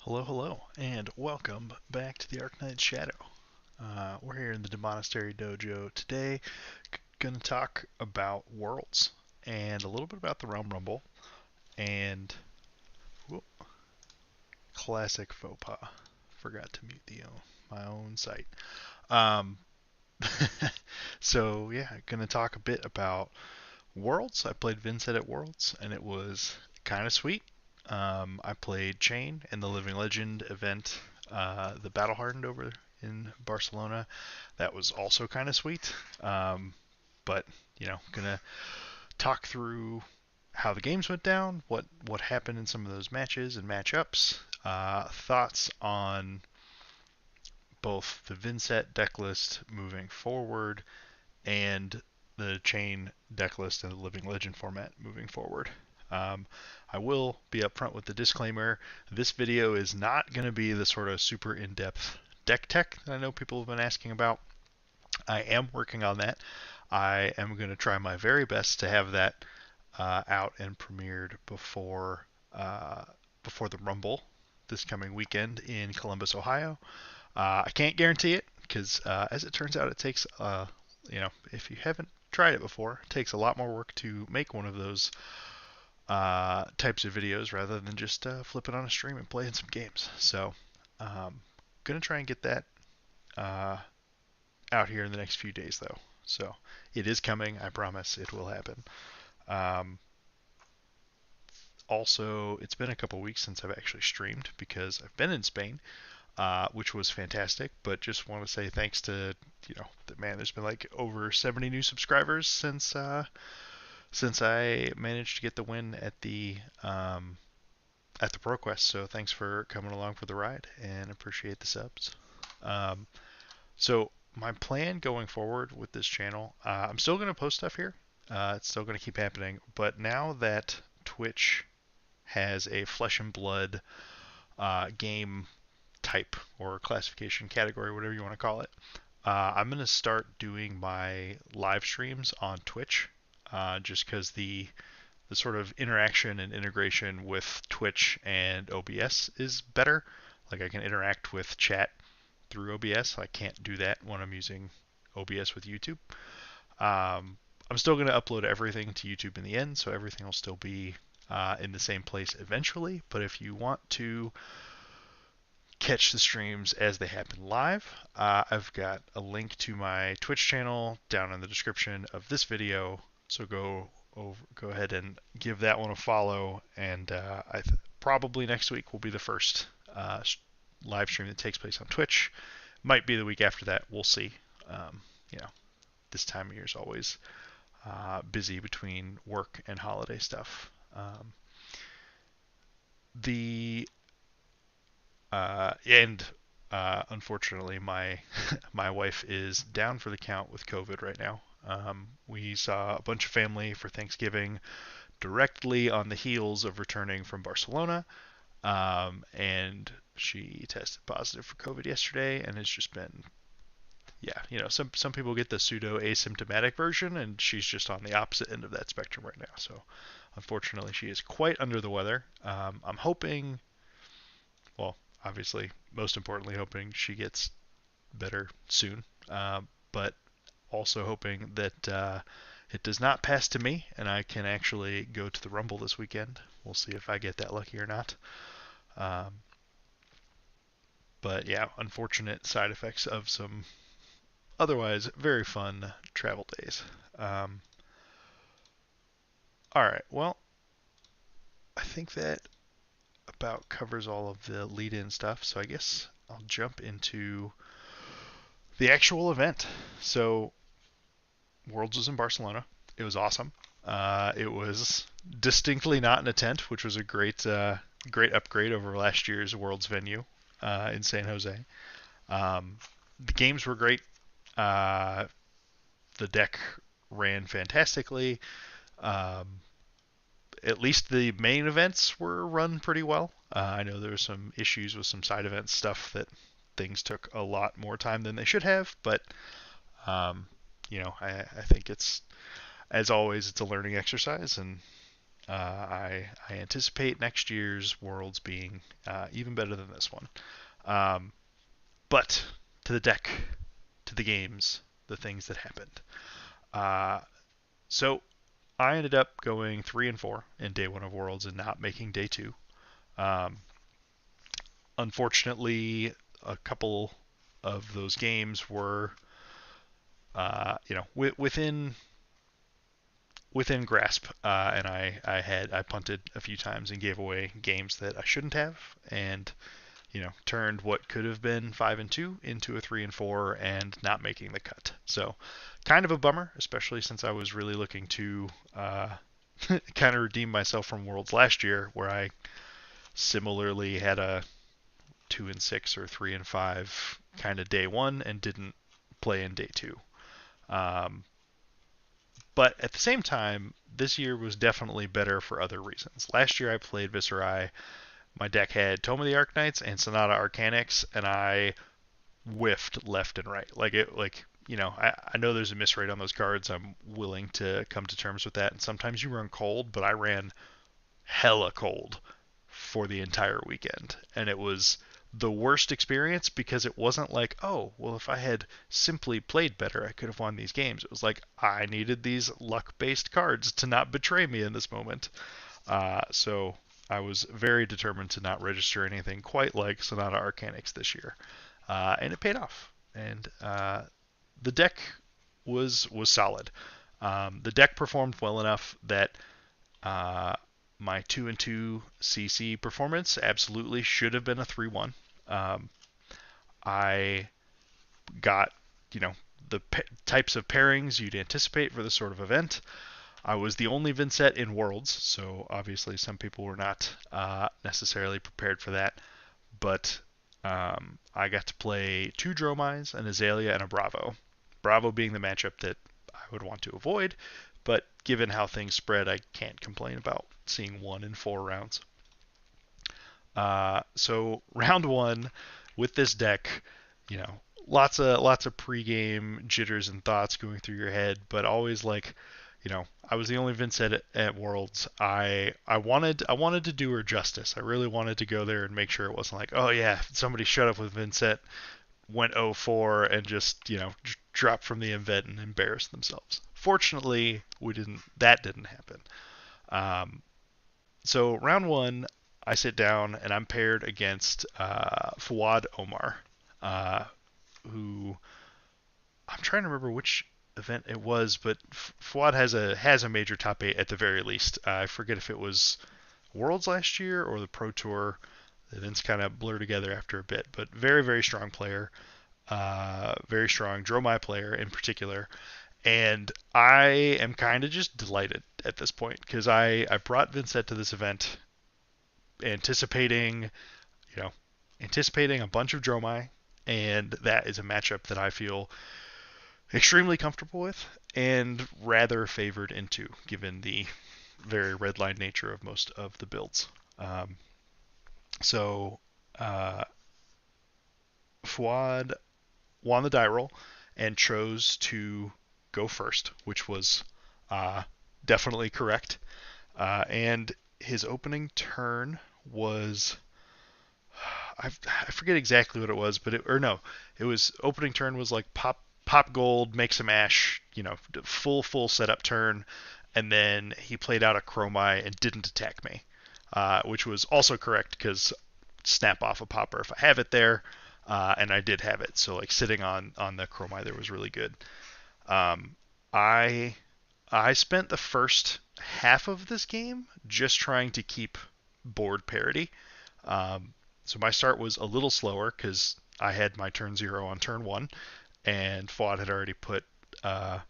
Hello, hello, and welcome back to the Arknights Shadow. We're here in the Demonastery Dojo today, gonna talk about Worlds and a little bit about the Realm Rumble and whoop, classic faux pas. Forgot to mute my own site. Um, so yeah, gonna talk a bit about Worlds. I played Vynnset at Worlds, and it was kind of sweet. I played Chane in the Living Legend event, the Battle Hardened over in Barcelona. That was also kind of sweet. But gonna talk through how the games went down, what happened in some of those matches and matchups, thoughts on both the Vynnset deck list moving forward and the Chane deck list and the Living Legend format moving forward. Um, I will be upfront with the disclaimer. This video is not going to be the sort of super in-depth deck tech that I know people have been asking about. I am working on that. I am going to try my very best to have that out and premiered before the Rumble this coming weekend in Columbus, Ohio. I can't guarantee it because, as it turns out, it takes if you haven't tried it before, it takes a lot more work to make one of those types of videos rather than just flipping on a stream and playing some games. So, gonna try and get that uh, out here in the next few days, though. So it is coming. I promise it will happen. Um, Also, it's been a couple weeks since I've actually streamed because I've been in Spain, which was fantastic. But just want to say thanks to man. There's been like over 70 new subscribers since I managed to get the win at the ProQuest. So thanks for coming along for the ride and appreciate the subs. Um, so my plan going forward with this channel, I'm still going to post stuff here. It's still going to keep happening, but now that Twitch has a flesh and blood game type or classification category, whatever you want to call it, I'm going to start doing my live streams on Twitch, just because the sort of interaction and integration with Twitch and OBS is better. Like I can interact with chat through OBS. I can't do that when I'm using OBS with YouTube. I'm still going to upload everything to YouTube in the end, so everything will still be in the same place eventually. But if you want to catch the streams as they happen live, I've got a link to my Twitch channel down in the description of this video. So go ahead and give that one a follow. And probably next week will be the first live stream that takes place on Twitch. Might be the week after that. We'll see. Um, you know, this time of year is always busy between work and holiday stuff. The and Unfortunately, my my wife is down for the count with COVID right now. We saw a bunch of family for Thanksgiving directly on the heels of returning from Barcelona, and she tested positive for COVID yesterday, and it's just been, yeah, some people get the pseudo asymptomatic version, and she's just on the opposite end of that spectrum right now. So, unfortunately, she is quite under the weather. I'm hoping, well, obviously, most importantly, hoping she gets better soon, but also hoping that it does not pass to me and I can actually go to the Rumble this weekend. We'll see if I get that lucky or not. Um, but yeah, unfortunate side effects of some otherwise very fun travel days. Um, all right, well, I think that about covers all of the lead-in stuff. So I guess I'll jump into the actual event. So Worlds was in Barcelona. It was awesome. It was distinctly not in a tent, which was a great upgrade over last year's Worlds venue in San Jose. The games were great. Uh, the deck ran fantastically. Um, at least the main events were run pretty well. I know there were some issues with some side event stuff that things took a lot more time than they should have, but I think it's, as always, it's a learning exercise, and I anticipate next year's Worlds being even better than this one. Um, but to the deck, to the games, the things that happened. Uh, so I ended up going 3-4 in day one of Worlds and not making day two. Um, Unfortunately, a couple of those games were, within grasp, and I punted a few times and gave away games that I shouldn't have, and turned what could have been 5-2 into a 3-4 and not making the cut. So, kind of a bummer, especially since I was really looking to kind of redeem myself from Worlds last year, where I similarly had a 2-6 or 3-5 kind of day one and didn't play in day two. Um, but at the same time, this year was definitely better for other reasons. Last year I played Viserai. My deck had Tome of the Arknights and Sonata Arcanix, and I whiffed left and right. I know there's a miss rate on those cards. I'm willing to come to terms with that. And sometimes you run cold, but I ran hella cold for the entire weekend. And it was the worst experience because it wasn't like, oh, well, if I had simply played better, I could have won these games. It was like, I needed these luck based cards to not betray me in this moment. So I was very determined to not register anything quite like Sonata Arcanix this year. And it paid off. And the deck was solid. The deck performed well enough that my 2-2 CC performance absolutely should have been a 3-1. I got, the types of pairings you'd anticipate for this sort of event. I was the only Vynnset in Worlds, so obviously some people were not necessarily prepared for that. But I got to play 2 Dromis, an Aelia, and a Bravo. Bravo being the matchup that I would want to avoid, but given how things spread, I can't complain about seeing 1 in 4 rounds. So round 1 with this deck, lots of pregame jitters and thoughts going through your head, but always like, I was the only Vynnset at Worlds. I wanted to do her justice. I really wanted to go there and make sure it wasn't like, oh yeah, somebody shut up with Vynnset, went 0-4 and just dropped from the event and embarrassed themselves. Fortunately, that didn't happen. So round 1, I sit down and I'm paired against Fawad Omar, who I'm trying to remember which event it was, but Fawad has a major top 8 at the very least. I forget if it was Worlds last year or the Pro Tour. The events kind of blur together after a bit, but very, very strong player. Very strong Dromi player in particular. And I am kind of just delighted at this point because I brought Vynnset to this event anticipating, anticipating a bunch of Dromi, and that is a matchup that I feel extremely comfortable with and rather favored into, given the very redline nature of most of the builds. So Fuad won the die roll and chose to go first, which was definitely correct. And his opening turn was I forget exactly what it was, but it was opening turn was like pop gold, make some ash, full setup turn, and then he played out a Chromai and didn't attack me, which was also correct because snap off a popper if I have it there, and I did have it, so like sitting on the Chromai there was really good. I spent the first half of this game just trying to keep board parity. So my start was a little slower because I had my turn 0 on turn 1, and Fuad had already put a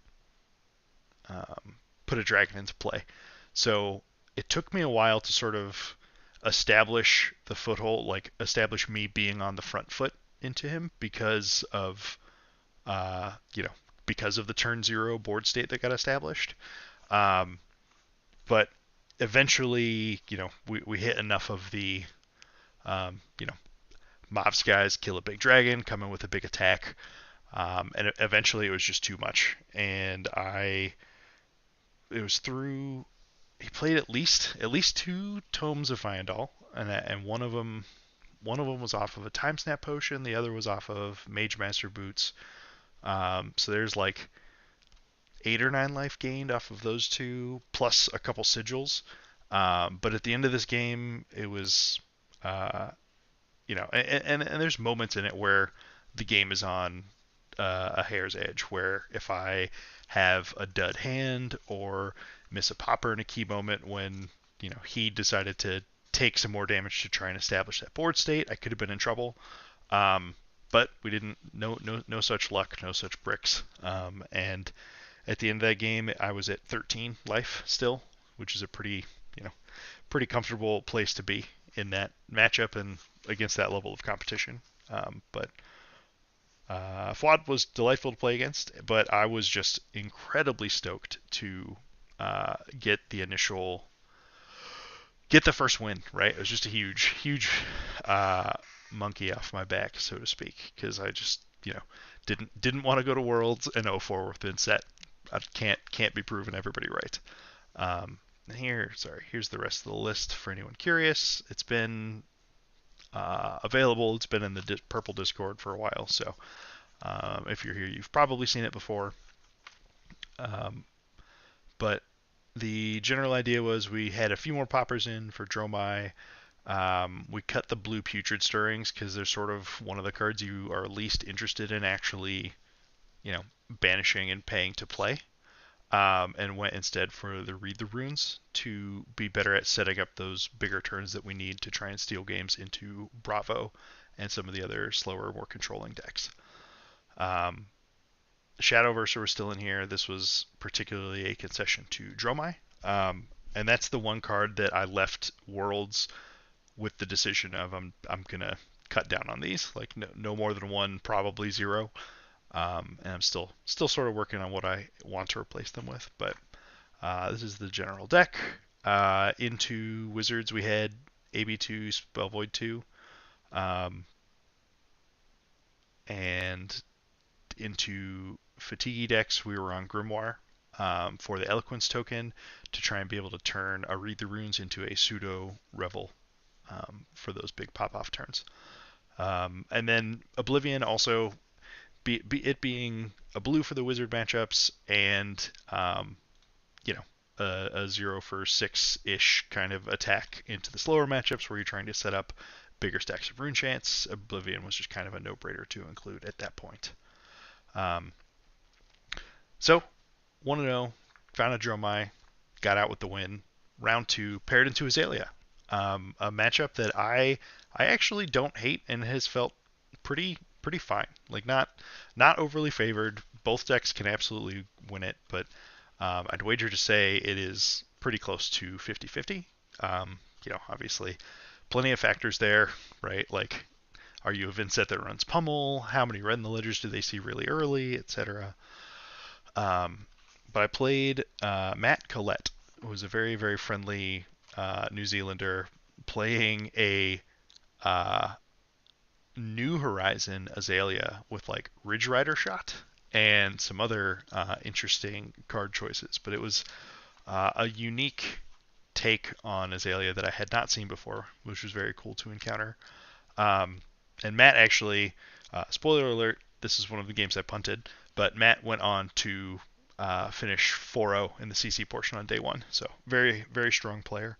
dragon into play. So it took me a while to sort of establish the foothold, like establish me being on the front foot into him because of because of the turn 0 board state that got established. But eventually, we hit enough of the mobs guys, kill a big dragon, come in with a big attack, and eventually it was just too much. And it was through he played at least two tomes of Vyndal, and one of them was off of a time snap potion, the other was off of Mage Master boots. So there's like 8 or 9 life gained off of those two, plus a couple sigils. But at the end of this game, it was, uh, and there's moments in it where the game is on a hair's edge, where if I have a dud hand or miss a popper in a key moment when he decided to take some more damage to try and establish that board state, I could have been in trouble. Um, but we didn't. No such luck, no such bricks. And at the end of that game, I was at 13 life still, which is a pretty comfortable place to be in that matchup and against that level of competition. But Fuad was delightful to play against, but I was just incredibly stoked to get the first win. Right, it was just a huge uh, monkey off my back, so to speak, because I just didn't want to go to Worlds and 0-4 with Vynnset. I can't be proven everybody right. Here's the rest of the list for anyone curious. It's been available. It's been in the purple Discord for a while, so if you're here, you've probably seen it before. But the general idea was we had a few more poppers in for Dromi. We cut the blue Putrid Stirrings because they're sort of one of the cards you are least interested in actually, banishing and paying to play. And went instead for the Read the Runes to be better at setting up those bigger turns that we need to try and steal games into Bravo and some of the other slower, more controlling decks. Shadowverser was still in here. This was particularly a concession to Dromi. And that's the one card that I left Worlds with the decision of I'm gonna cut down on these, like no more than one, probably zero. And I'm still sort of working on what I want to replace them with. But this is the general deck. Into Wizards we had AB2, Spell Void 2, and into Fatigue decks we were on Grimoire for the Eloquence token to try and be able to turn a Read the Runes into a pseudo Revel for those big pop-off turns. And then Oblivion also, it being a blue for the Wizard matchups and a 0 for 6-ish kind of attack into the slower matchups where you're trying to set up bigger stacks of rune chants. Oblivion was just kind of a no-brainer to include at that point. So 1-0, found a Dromi, got out with the win. Round 2, paired into Aelia. A matchup that I actually don't hate and has felt pretty fine. Like not overly favored. Both decks can absolutely win it, but I'd wager to say it is pretty close to 50-50. Obviously, plenty of factors there, right? Like, are you a Vynnset that runs Pummel? How many red in the ledgers do they see really early, etc. But I played Matt Collette, who was a very, very friendly New Zealander, playing a New Horizon Aelia with like Ridge Rider Shot and some other interesting card choices. But it was a unique take on Aelia that I had not seen before, which was very cool to encounter. And Matt actually, spoiler alert, this is one of the games I punted, but Matt went on to finish 4-0 in the CC portion on day one. So very, very strong player,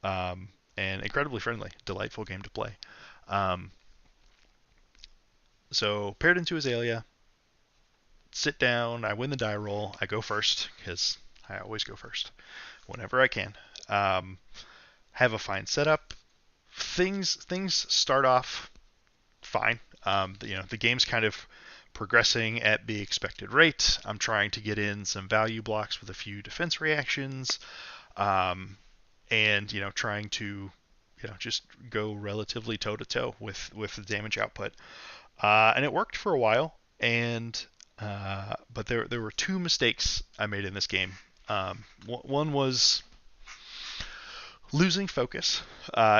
and incredibly friendly, delightful game to play. So paired into Aelia, sit down, I win the die roll, I go first, because I always go first, whenever I can. Have a fine setup. Things start off fine. The game's kind of progressing at the expected rate. I'm trying to get in some value blocks with a few defense reactions, and trying to just go relatively toe to toe with the damage output. And it worked for a while, but there were two mistakes I made in this game. One was losing focus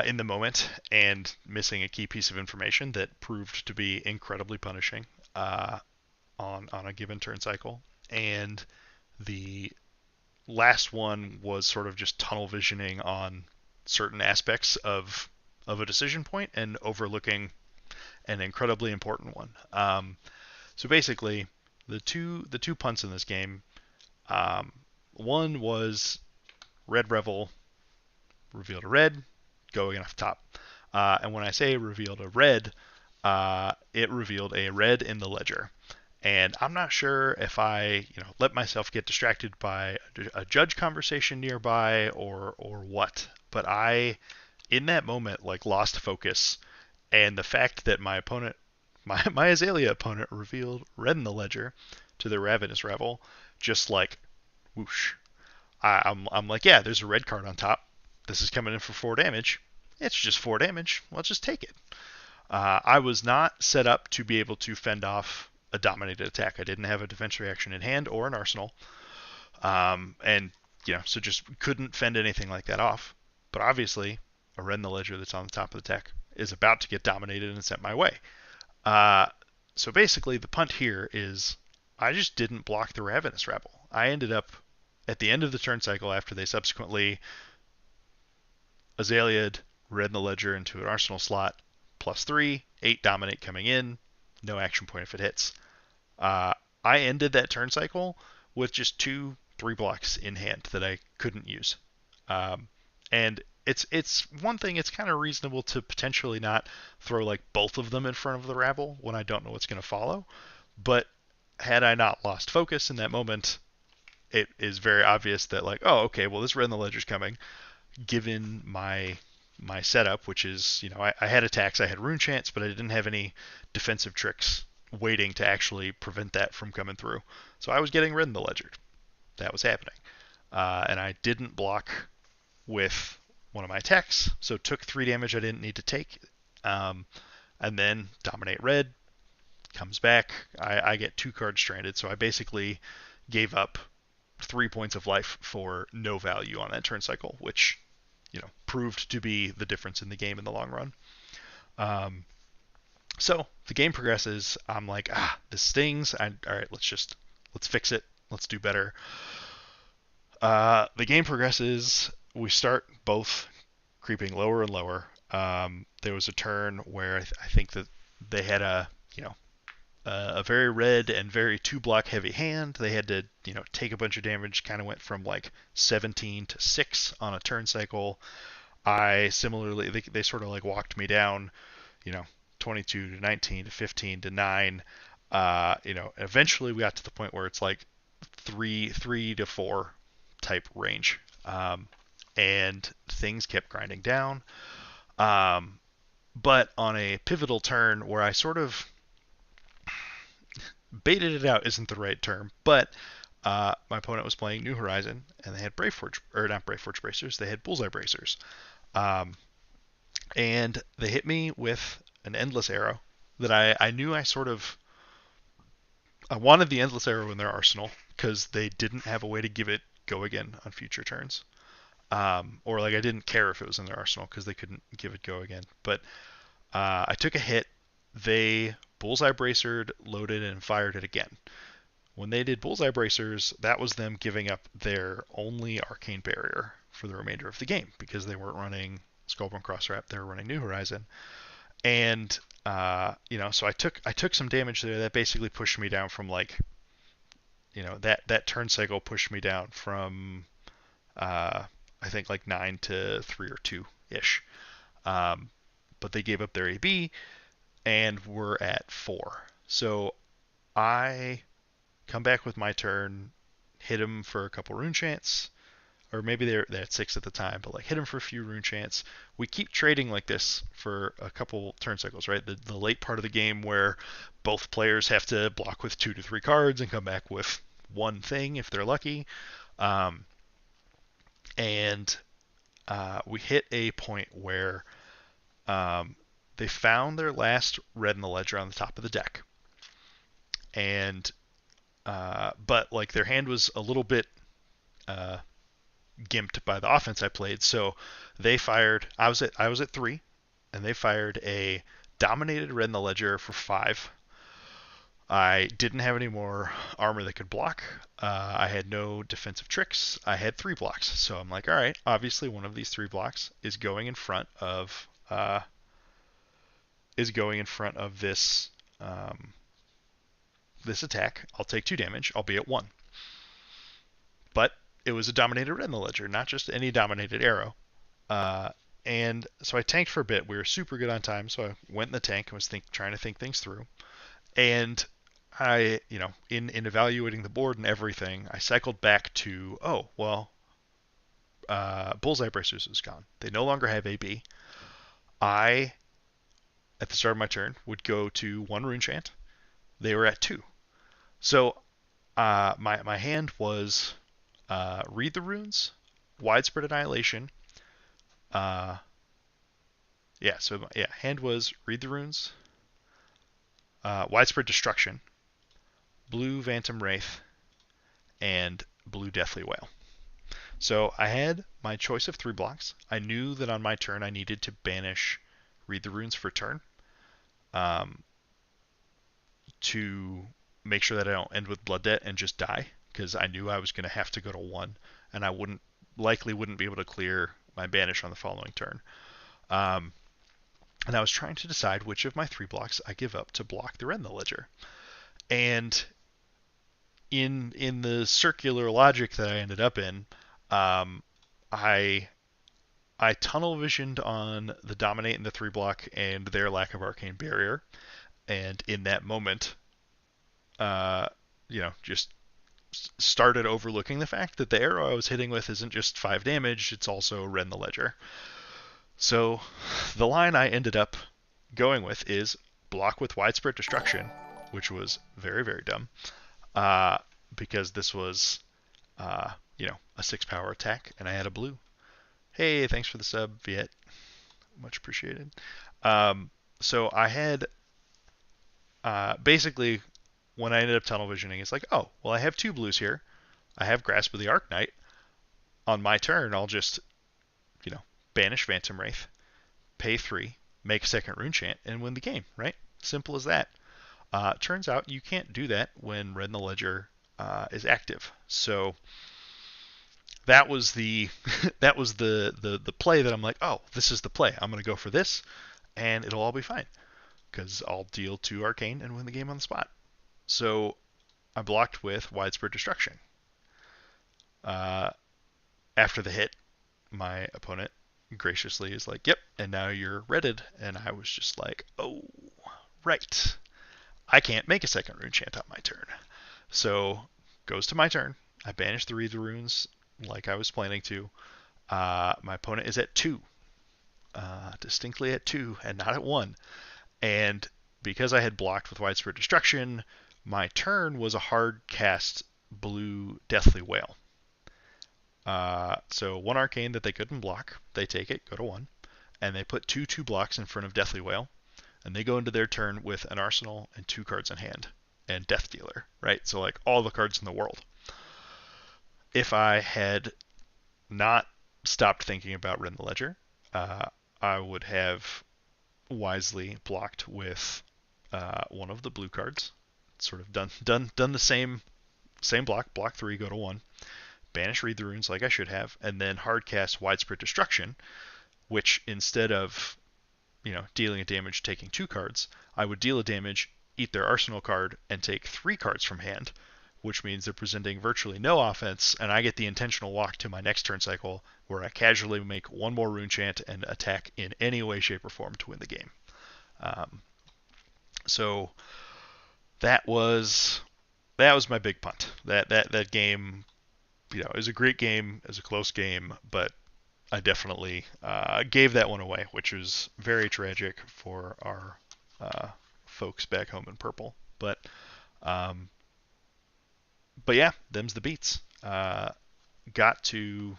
in the moment and missing a key piece of information that proved to be incredibly punishing on a given turn cycle. And the last one was sort of just tunnel visioning on certain aspects of a decision point and overlooking an incredibly important one. So basically, the two punts in this game, um, one was red revel revealed a red going off top, and when I say revealed a red, it revealed a red in the ledger. And I'm not sure if I, let myself get distracted by a judge conversation nearby or what, but I, in that moment, like lost focus, and the fact that my opponent, my Aelia opponent, revealed red in the ledger to the Ravenous Revel, just like whoosh. I'm like, yeah, there's a red card on top. This is coming in for 4 damage. It's just 4 damage. Let's just take it. I was not set up to be able to fend off a dominated attack. I didn't have a defense reaction in hand or an arsenal, and so just couldn't fend anything like that off. But obviously, a red in the ledger that's on the top of the deck is about to get dominated and sent my way. Uh, so basically, the punt here is I just didn't block the Ravenous Rabble. I ended up at the end of the turn cycle after they subsequently Azalea'd red in the ledger into an arsenal slot, +3, 8 dominate coming in, no action point if it hits. I ended that turn cycle with just 2 3 blocks in hand that I couldn't use. And it's one thing. It's kind of reasonable to potentially not throw like both of them in front of the rabble when I don't know what's going to follow. But had I not lost focus in that moment, it is very obvious that like, oh, okay, well this red in the ledger's coming. Given my setup, which is, I had attacks, I had rune chants, but I didn't have any defensive tricks waiting to actually prevent that from coming through. So I was getting red in the ledger. That was happening. And I didn't block with one of my attacks, so took 3 damage I didn't need to take. And then dominate red, comes back. I get 2 cards stranded, so I basically gave up 3 points of life for no value on that turn cycle, which proved to be the difference in the game in the long run. So the game progresses. I'm like, this stings. All right, let's fix it. Let's do better. The game progresses. We start both creeping lower and lower. There was a turn where I think that they had a very red and very 2 block heavy hand. They had to take a bunch of damage. Kind of went from like 17 to 6 on a turn cycle. I similarly, they sort of like walked me down, 22 to 19 to 15 to 9. Eventually we got to the point where it's like 3 to 4 type range, and things kept grinding down. But on a pivotal turn where I sort of baited it out isn't the right term, but my opponent was playing New Horizon, and they had not Braveforge Bracers, they had Bullseye Bracers. And they hit me with an Endless Arrow that I knew I wanted the Endless Arrow in their arsenal because they didn't have a way to give it go again on future turns. Or like I didn't care if it was in their arsenal because they couldn't give it go again. But I took a hit. They Bullseye Bracered, loaded, and fired it again. When they did Bullseye Bracers, that was them giving up their only Arcane Barrier for the remainder of the game because they weren't running Skullbone Crosswrap, they were running New Horizon. And so I took some damage there. That basically pushed me down from like, that turn cycle pushed me down from I think like 9 to 3 or 2 ish. But they gave up their AB and we're at 4. So I come back with my turn, hit him for a couple rune chants, or maybe they're at 6 at the time, but like hit him for a few rune chants. We keep trading like this for a couple turn cycles, right? The late part of the game where both players have to block with 2 to 3 cards and come back with one thing if they're lucky. And we hit a point where they found their last red in the ledger on the top of the deck. And but like their hand was a little bit gimped by the offense I played, so they fired. I was at 3, and they fired a dominated red in the ledger for 5. I didn't have any more armor that could block. I had no defensive tricks. I had 3 blocks. So I'm like, all right, obviously one of these 3 blocks is going in front of this this attack. I'll take 2 damage. I'll be at 1. But it was a dominated red in the ledger, not just any dominated arrow. Uh, and so I tanked for a bit. We were super good on time, so I went in the tank and was trying to think things through. And I, in evaluating the board and everything, I cycled back to, oh, well, Bullseye Bracers is gone. They no longer have AB. I, at the start of my turn, would go to 1 Rune Chant. They were at 2. So my hand was Read the Runes, Widespread Annihilation. Hand was Read the Runes, Widespread Destruction, Blue Phantom Wraith, and Blue Deathly Wail. So I had my choice of 3 blocks. I knew that on my turn I needed to banish Read the Runes for turn to make sure that I don't end with Blood Debt and just die, because I knew I was going to have to go to 1, and I likely wouldn't be able to clear my banish on the following turn. And I was trying to decide which of my 3 blocks I give up to block the red in the ledger. And in the circular logic that I ended up in, I tunnel visioned on the dominate and the 3 block and their lack of arcane barrier, and in that moment, just started overlooking the fact that the arrow I was hitting with isn't just 5 damage; it's also red in the ledger. So the line I ended up going with is block with Widespread Destruction, which was very, very dumb, because this was, a 6-power attack, and I had a blue. Hey, thanks for the sub, Viet. Much appreciated. So I had, basically, when I ended up tunnel visioning, it's like, oh, well, I have 2 blues here. I have Grasp of the Arknight. On my turn, I'll just, banish Phantom Wraith, pay 3, make a 2nd Rune Chant, and win the game, right? Simple as that. Turns out you can't do that when Red in the Ledger is active. So that was the the play that I'm like, oh, this is the play. I'm going to go for this, and it'll all be fine, because I'll deal 2 Arcane and win the game on the spot. So I blocked with Widespread Destruction. After the hit, my opponent graciously is like, yep, and now you're redded. And I was just like, oh, right. I can't make a 2nd Rune Chant on my turn. So goes to my turn. I banish the Read the Runes like I was planning to. My opponent is at 2. Distinctly at 2 and not at 1. And because I had blocked with Widespread Destruction, my turn was a hard cast blue Deathly Wail. So 1 arcane that they couldn't block, they take it, go to 1, and they put 2 2-blocks in front of Deathly Wail, and they go into their turn with an arsenal and 2 cards in hand, and Death Dealer, right? So like all the cards in the world. If I had not stopped thinking about Red in the Ledger, I would have wisely blocked with one of the blue cards, sort of done the same block 3, go to 1. Banish Read the Runes like I should have, and then hardcast Widespread Destruction, which instead of, dealing a damage taking 2 cards, I would deal a damage, eat their arsenal card, and take 3 cards from hand, which means they're presenting virtually no offense, and I get the intentional walk to my next turn cycle, where I casually make 1 more Rune Chant and attack in any way, shape, or form to win the game. So that was my big punt. That game, it was a great game, it was a close game, but I definitely gave that one away, which was very tragic for our folks back home in purple. But yeah, them's the beats. Got to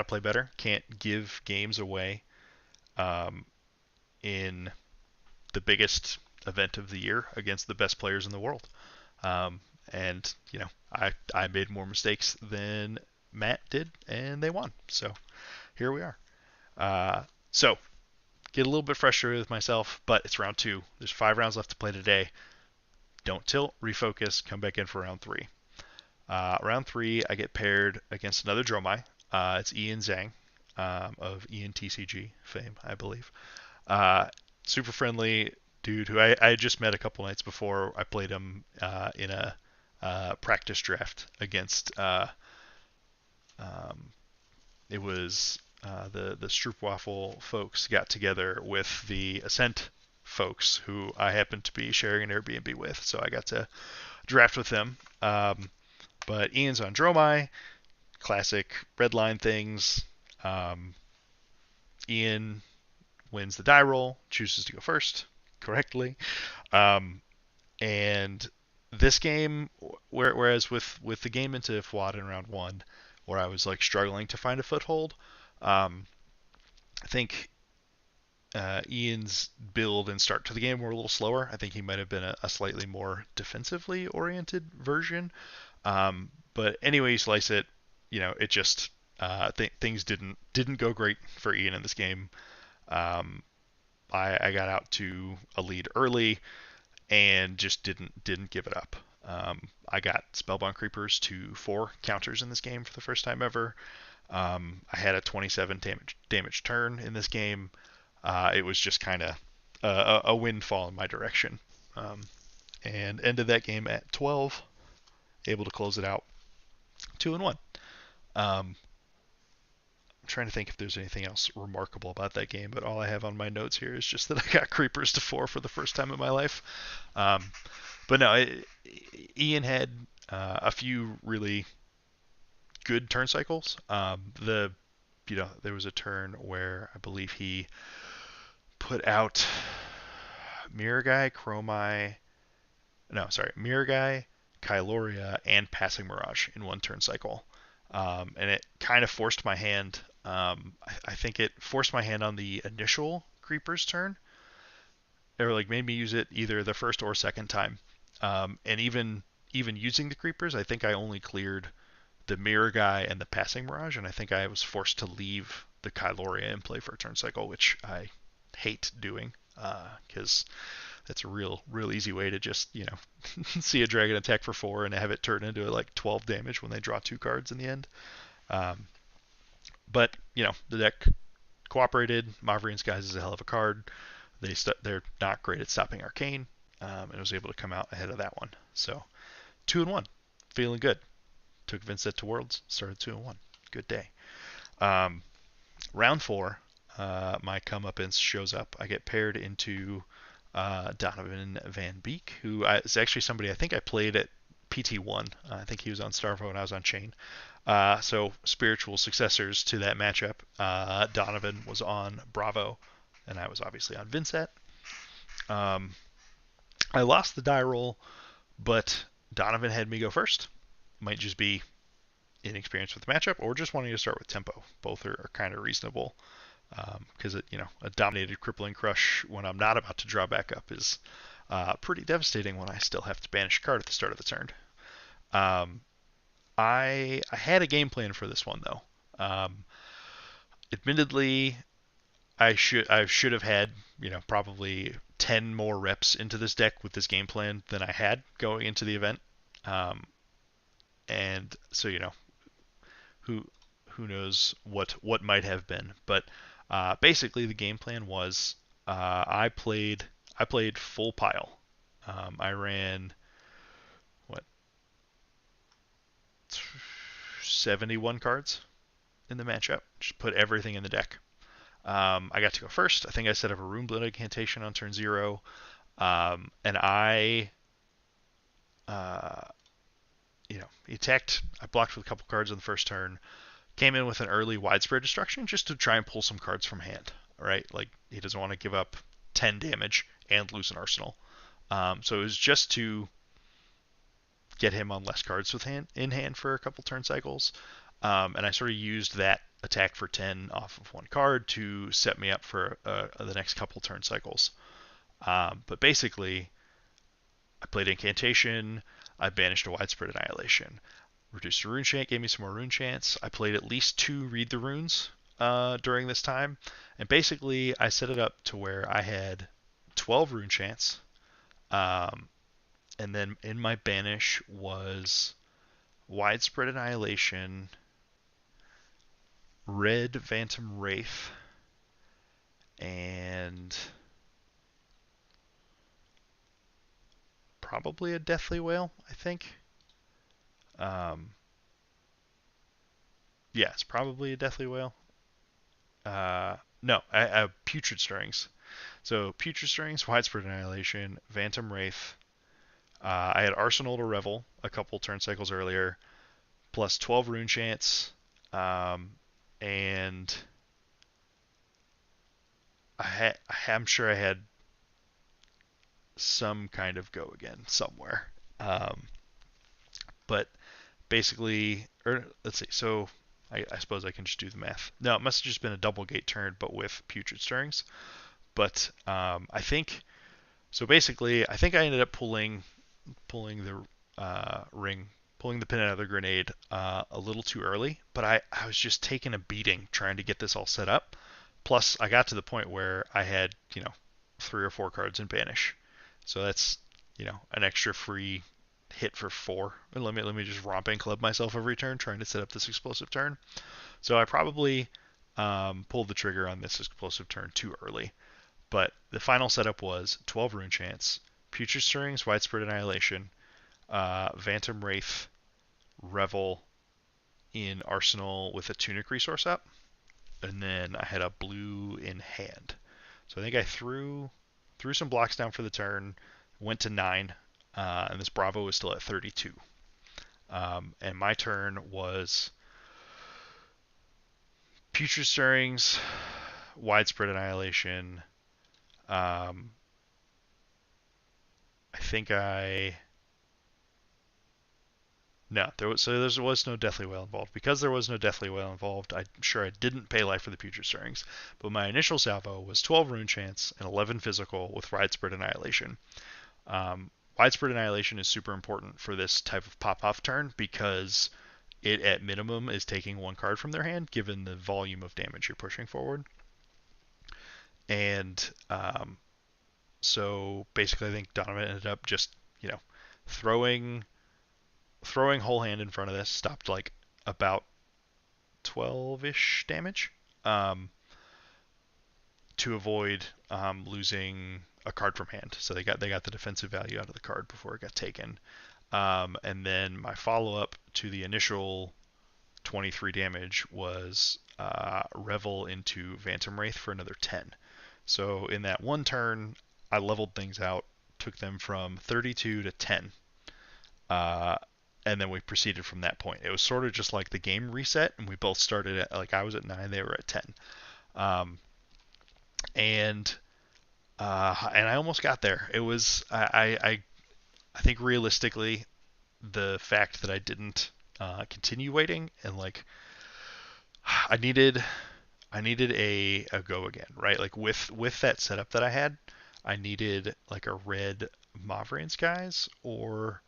play better. Can't give games away in the biggest event of the year against the best players in the world. And I made more mistakes than Matt did, and they won. So here we are. So get a little bit frustrated with myself, but it's round 2. There's 5 rounds left to play today. don't tilt, refocus, come back in for round 3. Round 3, I get paired against another Dromi. It's Ian Zhang of Ian TCG fame, I believe. Uh, Super friendly dude who I just met a couple nights before. I played him in a practice draft against. Um, it was the Stroopwafel folks got together with the Ascent folks who I happened to be sharing an Airbnb with, so I got to draft with them. But Ian's on Dromi, classic red line things. Um, Ian wins the die roll, chooses to go first correctly. Um, and this game, whereas with the game into Fuad in round 1, where I was like struggling to find a foothold, I think Ian's build and start to the game were a little slower. I think he might have been a slightly more defensively oriented version. But anyway, you slice it, it just things didn't go great for Ian in this game. Um, I got out to a lead early and just didn't give it up. I got Spellbound Creepers to 4 counters in this game for the first time ever. I had a 27 damage turn in this game. It was just kind of a windfall in my direction. And ended that game at 12, able to close it out 2-1. I'm trying to think if there's anything else remarkable about that game, but all I have on my notes here is just that I got Creepers to 4 for the first time in my life. But no, Ian had a few really good turn cycles. There was a turn where I believe he put out Mirror Guy, Mirror Guy, Kyloria, and Passing Mirage in one turn cycle. And it kind of forced my hand. I think it forced my hand on the initial Creepers turn, or like made me use it either the first or second time. And even using the Creepers, I think I only cleared the Mirror Guy and the Passing Mirage, and I think I was forced to leave the Kyloria in play for a turn cycle, which I hate doing because that's a real easy way to just see a dragon attack for 4 and have it turn into like 12 damage when they draw 2 cards in the end. But the deck cooperated. Mavrian Skies is a hell of a card. They're not great at stopping Arcane, and I was able to come out ahead of that one. So 2-1, feeling good. Took Vynnset to Worlds, started 2-1. Good day. Round 4, my comeuppance shows up. I get paired into Donovan Van Beek, who is actually somebody I think I played at PT1. I think he was on Starvo and I was on Chane. So spiritual successors to that matchup. Donovan was on Bravo, and I was obviously on Vynnset. I lost the die roll, but Donovan had me go first. Might just be inexperienced with the matchup or just wanting to start with tempo. Both are kind of reasonable because a dominated crippling crush when I'm not about to draw back up is pretty devastating when I still have to banish a card at the start of the turn. I had a game plan for this one though. Admittedly, I should have had probably 10 more reps into this deck with this game plan than I had going into the event. And so who knows what might have been, but basically the game plan was I played full pile. I ran 71 cards in the matchup. Just put everything in the deck. I got to go first. I think I set up a Rune Blood Incantation on turn 0, and I he attacked. I blocked with a couple cards on the first turn. Came in with an early Widespread Destruction just to try and pull some cards from hand. Right, like he doesn't want to give up 10 damage and lose an arsenal. So it was just to get him on less cards in hand for a couple turn cycles. And I sort of used that attack for 10 off of one card to set me up for the next couple turn cycles. But basically, I played Incantation. I banished a Widespread Annihilation. Reduced a Rune Chant, gave me some more Rune Chants. I played at least 2 Read the Runes during this time. And basically, I set it up to where I had 12 Rune Chants, And then in my banish was Widespread Annihilation, Red Phantom Wraith, and probably a Deathly Whale, I think. Um, yeah, it's probably a Deathly Whale. No, I Putrid Stirrings. So Putrid Stirrings, Widespread Annihilation, Phantom Wraith. I had Arsenal to Revel a couple turn cycles earlier, plus 12 Rune Chants, and I'm sure I had some kind of go again somewhere. Um, but basically, or let's see. So I suppose I can just do the math. No, it must have just been a double gate turn, but with Putrid Stirrings. But I think so. Basically, I think I ended up pulling the ring, pulling the pin out of the grenade a little too early. But I was just taking a beating trying to get this all set up. Plus, I got to the point where I had 3 or 4 cards in banish, so that's an extra free hit for 4. And let me just romping club myself every turn trying to set up this explosive turn. So I probably pulled the trigger on this explosive turn too early. But the final setup was 12 Rune Chants, Putrid Stirrings, Widespread Annihilation, Phantom Wraith, Revel in Arsenal with a Tunic resource up, and then I had a blue in hand. So I think I threw some blocks down for the turn, went to 9, and this Bravo was still at 32. And my turn was Putrid Stirrings, Widespread Annihilation. I think I No, there was no Deathly Whale involved. Because there was no Deathly Whale involved, I'm sure I didn't pay life for the Putrid Stirrings. But my initial salvo was 12 Rune Chants and 11 Physical with Widespread Annihilation. Widespread Annihilation is super important for this type of pop-off turn because it, at minimum, is taking 1 card from their hand, given the volume of damage you're pushing forward. And so basically, I think Donovan ended up just, throwing whole hand in front of this, stopped like about 12-ish damage, to avoid losing a card from hand. So they got the defensive value out of the card before it got taken. And then my follow up to the initial 23 damage was Revel into Phantom Wraith for another 10. So in that one turn, I leveled things out, took them from 32 to 10. And then we proceeded from that point. It was sort of just like the game reset, and we both started at, like, I was at 9, they were at 10. And I almost got there. It was I think realistically, the fact that I didn't continue waiting, and like I needed a go again, right? Like with that setup that I had, I needed like a red Mauvrion Skies or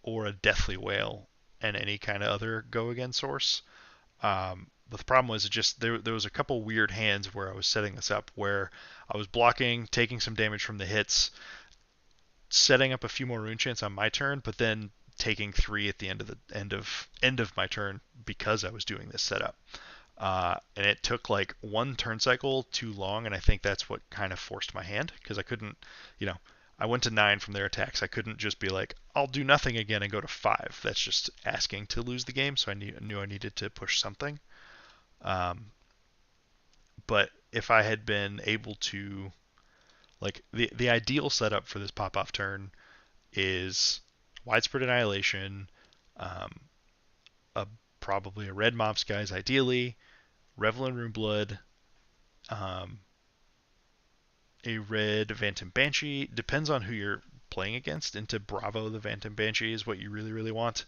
a Deathly Whale and any kind of other go again source. But the problem was just there was a couple weird hands where I was setting this up where I was blocking, taking some damage from the hits, setting up a few more rune chants on my turn, but then taking 3 at the end of my turn because I was doing this setup. And it took like 1 turn cycle too long, and I think that's what kind of forced my hand because I couldn't, I went to 9 from their attacks. I couldn't just be like, I'll do nothing again and go to 5. That's just asking to lose the game, so I knew I needed to push something. But if I had been able to, like, the ideal setup for this pop-off turn is Widespread Annihilation, um, probably a red Mob Skies ideally, Revel in Runeblood, a red Phantom Banshee. Depends on who you're playing against. Into Bravo, the Phantom Banshee is what you really, really want.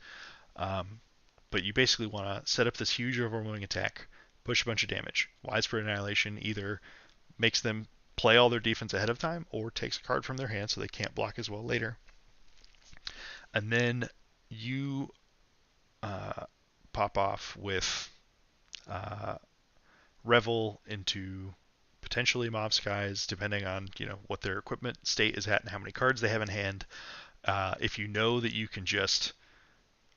But you basically want to set up this huge overwhelming attack, push a bunch of damage. Widespread Annihilation either makes them play all their defense ahead of time or takes a card from their hand so they can't block as well later. And then you pop off with Revel into potentially Mob Skies, depending on what their equipment state is at and how many cards they have in hand. If you know that you can just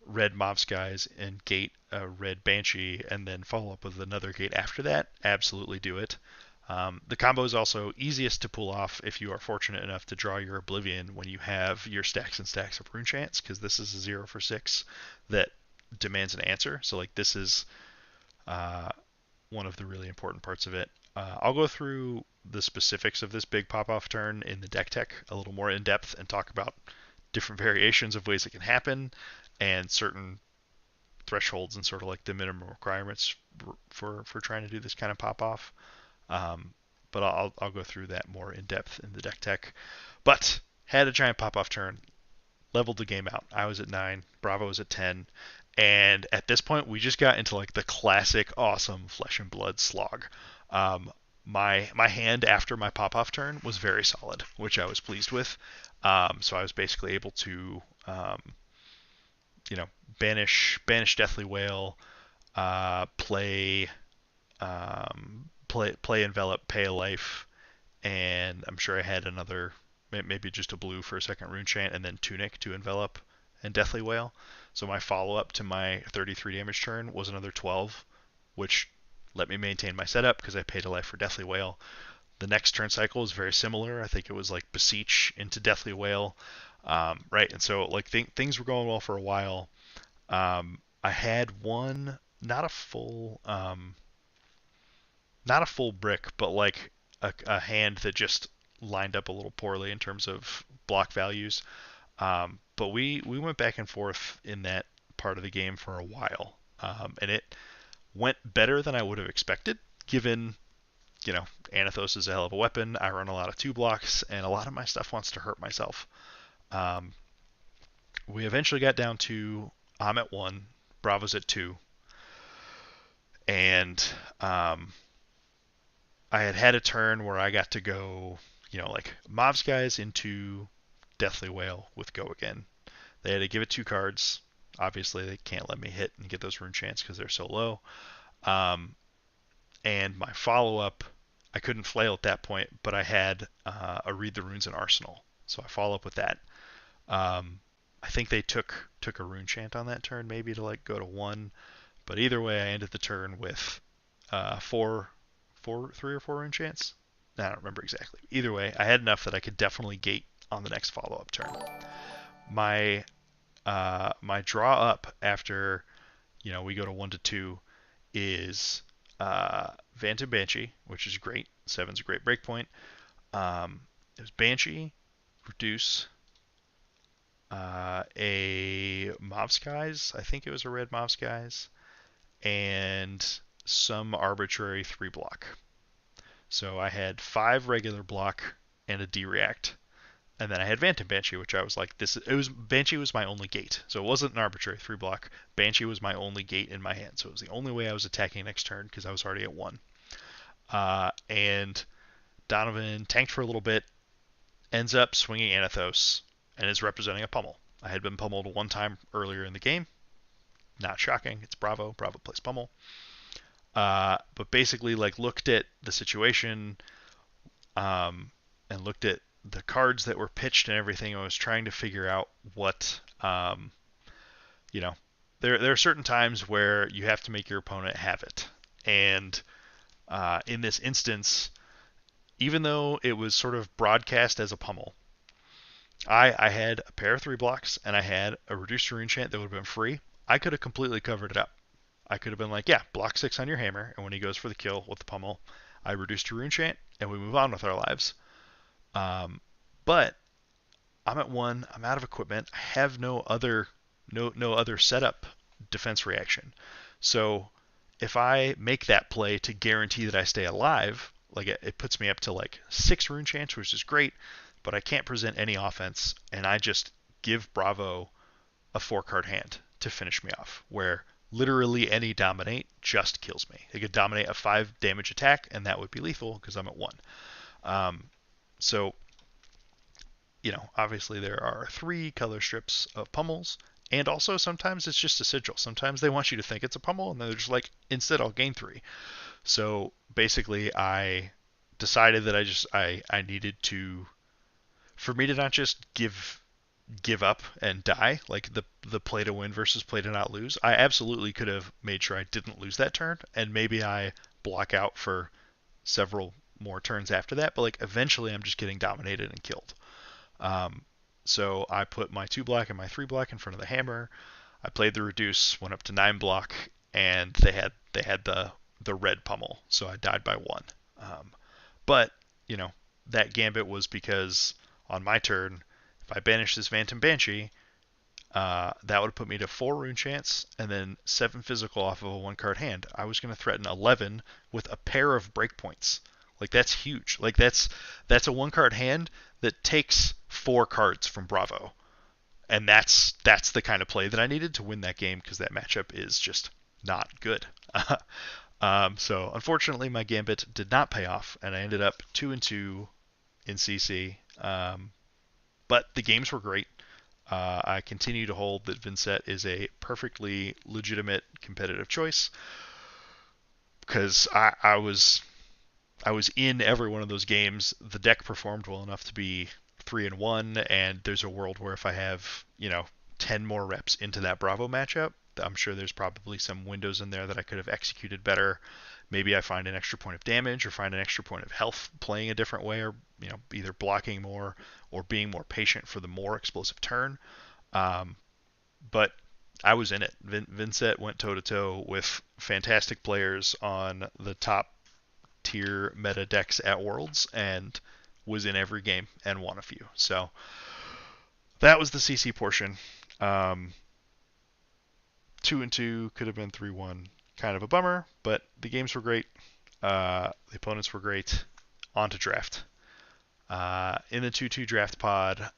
red mob skies and gate a red banshee and then follow up with another gate after that, absolutely do it. The combo is also easiest to pull off if you are fortunate enough to draw your Oblivion when you have your stacks and stacks of rune chants, because this is a 0 for 6 that demands an answer. So like this is uh, one of the really important parts of it. I'll go through the specifics of this big pop-off turn in the deck tech a little more in depth and talk about different variations of ways it can happen and certain thresholds and sort of like the minimum requirements for trying to do this kind of pop-off. Um, but I'll go through that more in depth in the deck tech. But had a giant pop-off turn, leveled the game out. I was at 9, Bravo was at 10, and at this point we just got into like the classic awesome flesh and blood slog. Um, my hand after my pop off turn was very solid, which I was pleased with. So I was basically able to you know banish Deathly Whale, play envelop, pay a life, and I'm sure I had another, maybe just a blue for a second rune chant, and then tunic to envelop and Deathly Whale. So my follow up to my 33 damage turn was another 12, which let me maintain my setup because I paid a life for Deathly Whale. The next turn cycle is very similar. I think it was like Beseech into Deathly Whale, right? And so like things were going well for a while. I had one, not a full brick, but like a hand that just lined up a little poorly in terms of block values. But we went back and forth in that part of the game for a while, and it went better than I would have expected, given Anathos is a hell of a weapon. I run a lot of 2 blocks, and a lot of my stuff wants to hurt myself. Um, we eventually got down to I'm at 1, Bravo's at 2, and I had a turn where I got to go, like Mobs guys into Deathly Whale with Go Again. They had to give it 2 cards. Obviously, they can't let me hit and get those rune chants because they're so low. And my follow up, I couldn't flail at that point, but I had a Read the Runes in Arsenal. So I follow up with that. I think they took a rune chant on that turn, maybe to like go to 1. But either way, I ended the turn with 3 or 4 rune chants. I don't remember exactly. Either way, I had enough that I could definitely gate on the next follow-up turn. My draw up after we go to 1 to 2 is Phantom Banshee, which is great. 7's a great breakpoint. It was Banshee, Reduce, a Mob Skies. I think it was a red Mob Skies, and some arbitrary 3 block. So I had 5 regular block and a D-react. And then I had Phantom Banshee, which I was like, Banshee was my only gate. So it wasn't an arbitrary 3 block. Banshee was my only gate in my hand. So it was the only way I was attacking next turn because I was already at 1. And Donovan tanked for a little bit, ends up swinging Anathos, and is representing a pummel. I had been pummeled 1 time earlier in the game. Not shocking. It's Bravo. Bravo plays pummel. But basically, like, looked at the situation, and looked at the cards that were pitched and everything. I was trying to figure out what, there are certain times where you have to make your opponent have it. And in this instance, even though it was sort of broadcast as a pummel, I had a pair of 3 blocks and I had a reduced rune chant that would have been free. I could have completely covered it up. I could have been like, yeah, block 6 on your hammer, and when he goes for the kill with the pummel, I reduce your rune chant, and we move on with our lives. But I'm at 1. I'm out of equipment. I have no other setup defense reaction. So if I make that play to guarantee that I stay alive, like it puts me up to like 6 rune chants, which is great, but I can't present any offense, and I just give Bravo a 4-card hand to finish me off, where literally any dominate just kills me. They could dominate a 5 damage attack, and that would be lethal because I'm at 1. So, obviously there are 3 color strips of pummels, and also sometimes it's just a sigil. Sometimes they want you to think it's a pummel, and they're just like, instead I'll gain 3. So basically I decided that I needed to, for me to not just give give up and die, like the play to win versus play to not lose. I absolutely could have made sure I didn't lose that turn, and maybe I block out for several more turns after that. But like eventually, I'm just getting dominated and killed. Um, so I put my 2 block and my 3 block in front of the hammer. I played the reduce, went up to 9 block, and they had the red pummel, so I died by 1. Um, but you know that gambit was because on my turn, if I banish this Phantom Banshee, that would put me to 4 rune chance and then 7 physical off of a 1 card hand. I was going to threaten 11 with a pair of breakpoints. Like that's huge. Like that's a 1 card hand that takes 4 cards from Bravo, and that's the kind of play that I needed to win that game because that matchup is just not good. So unfortunately, my gambit did not pay off, and I ended up 2-2 in CC. But the games were great. I continue to hold that Vynnset is a perfectly legitimate competitive choice because I was in every one of those games. The deck performed well enough to be 3-1, and there's a world where if I have 10 more reps into that Bravo matchup, I'm sure there's probably some windows in there that I could have executed better. Maybe I find an extra point of damage or find an extra point of health playing a different way, or either blocking more or being more patient for the more explosive turn. Um, but I was in it. Vynnset went toe to toe with fantastic players on the top tier meta decks at Worlds and was in every game and won a few. So that was the CC portion. Um, 2-2 could have been 3-1. Kind of a bummer, but the games were great. The opponents were great. On to draft. In the 2-2 draft pod,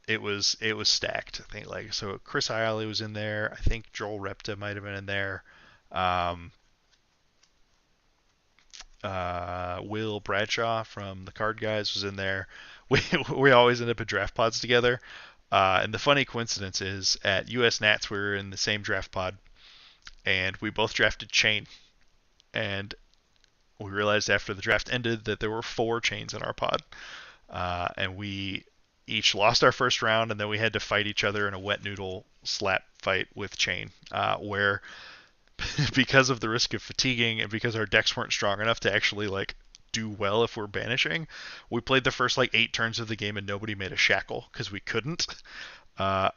it was stacked. I think so. Chris Aelia was in there. I think Joel Repta might have been in there. Um, Will Bradshaw from the Card Guys was in there. We always end up at draft pods together. And the funny coincidence is at US Nats we were in the same draft pod, and we both drafted Chane. And we realized after the draft ended that there were 4 Chanes in our pod, and we each lost our first round, and then we had to fight each other in a wet noodle slap fight with Chane, where because of the risk of fatiguing and because our decks weren't strong enough to actually do well if we're banishing, we played the first 8 turns of the game and nobody made a shackle because we couldn't. Uh,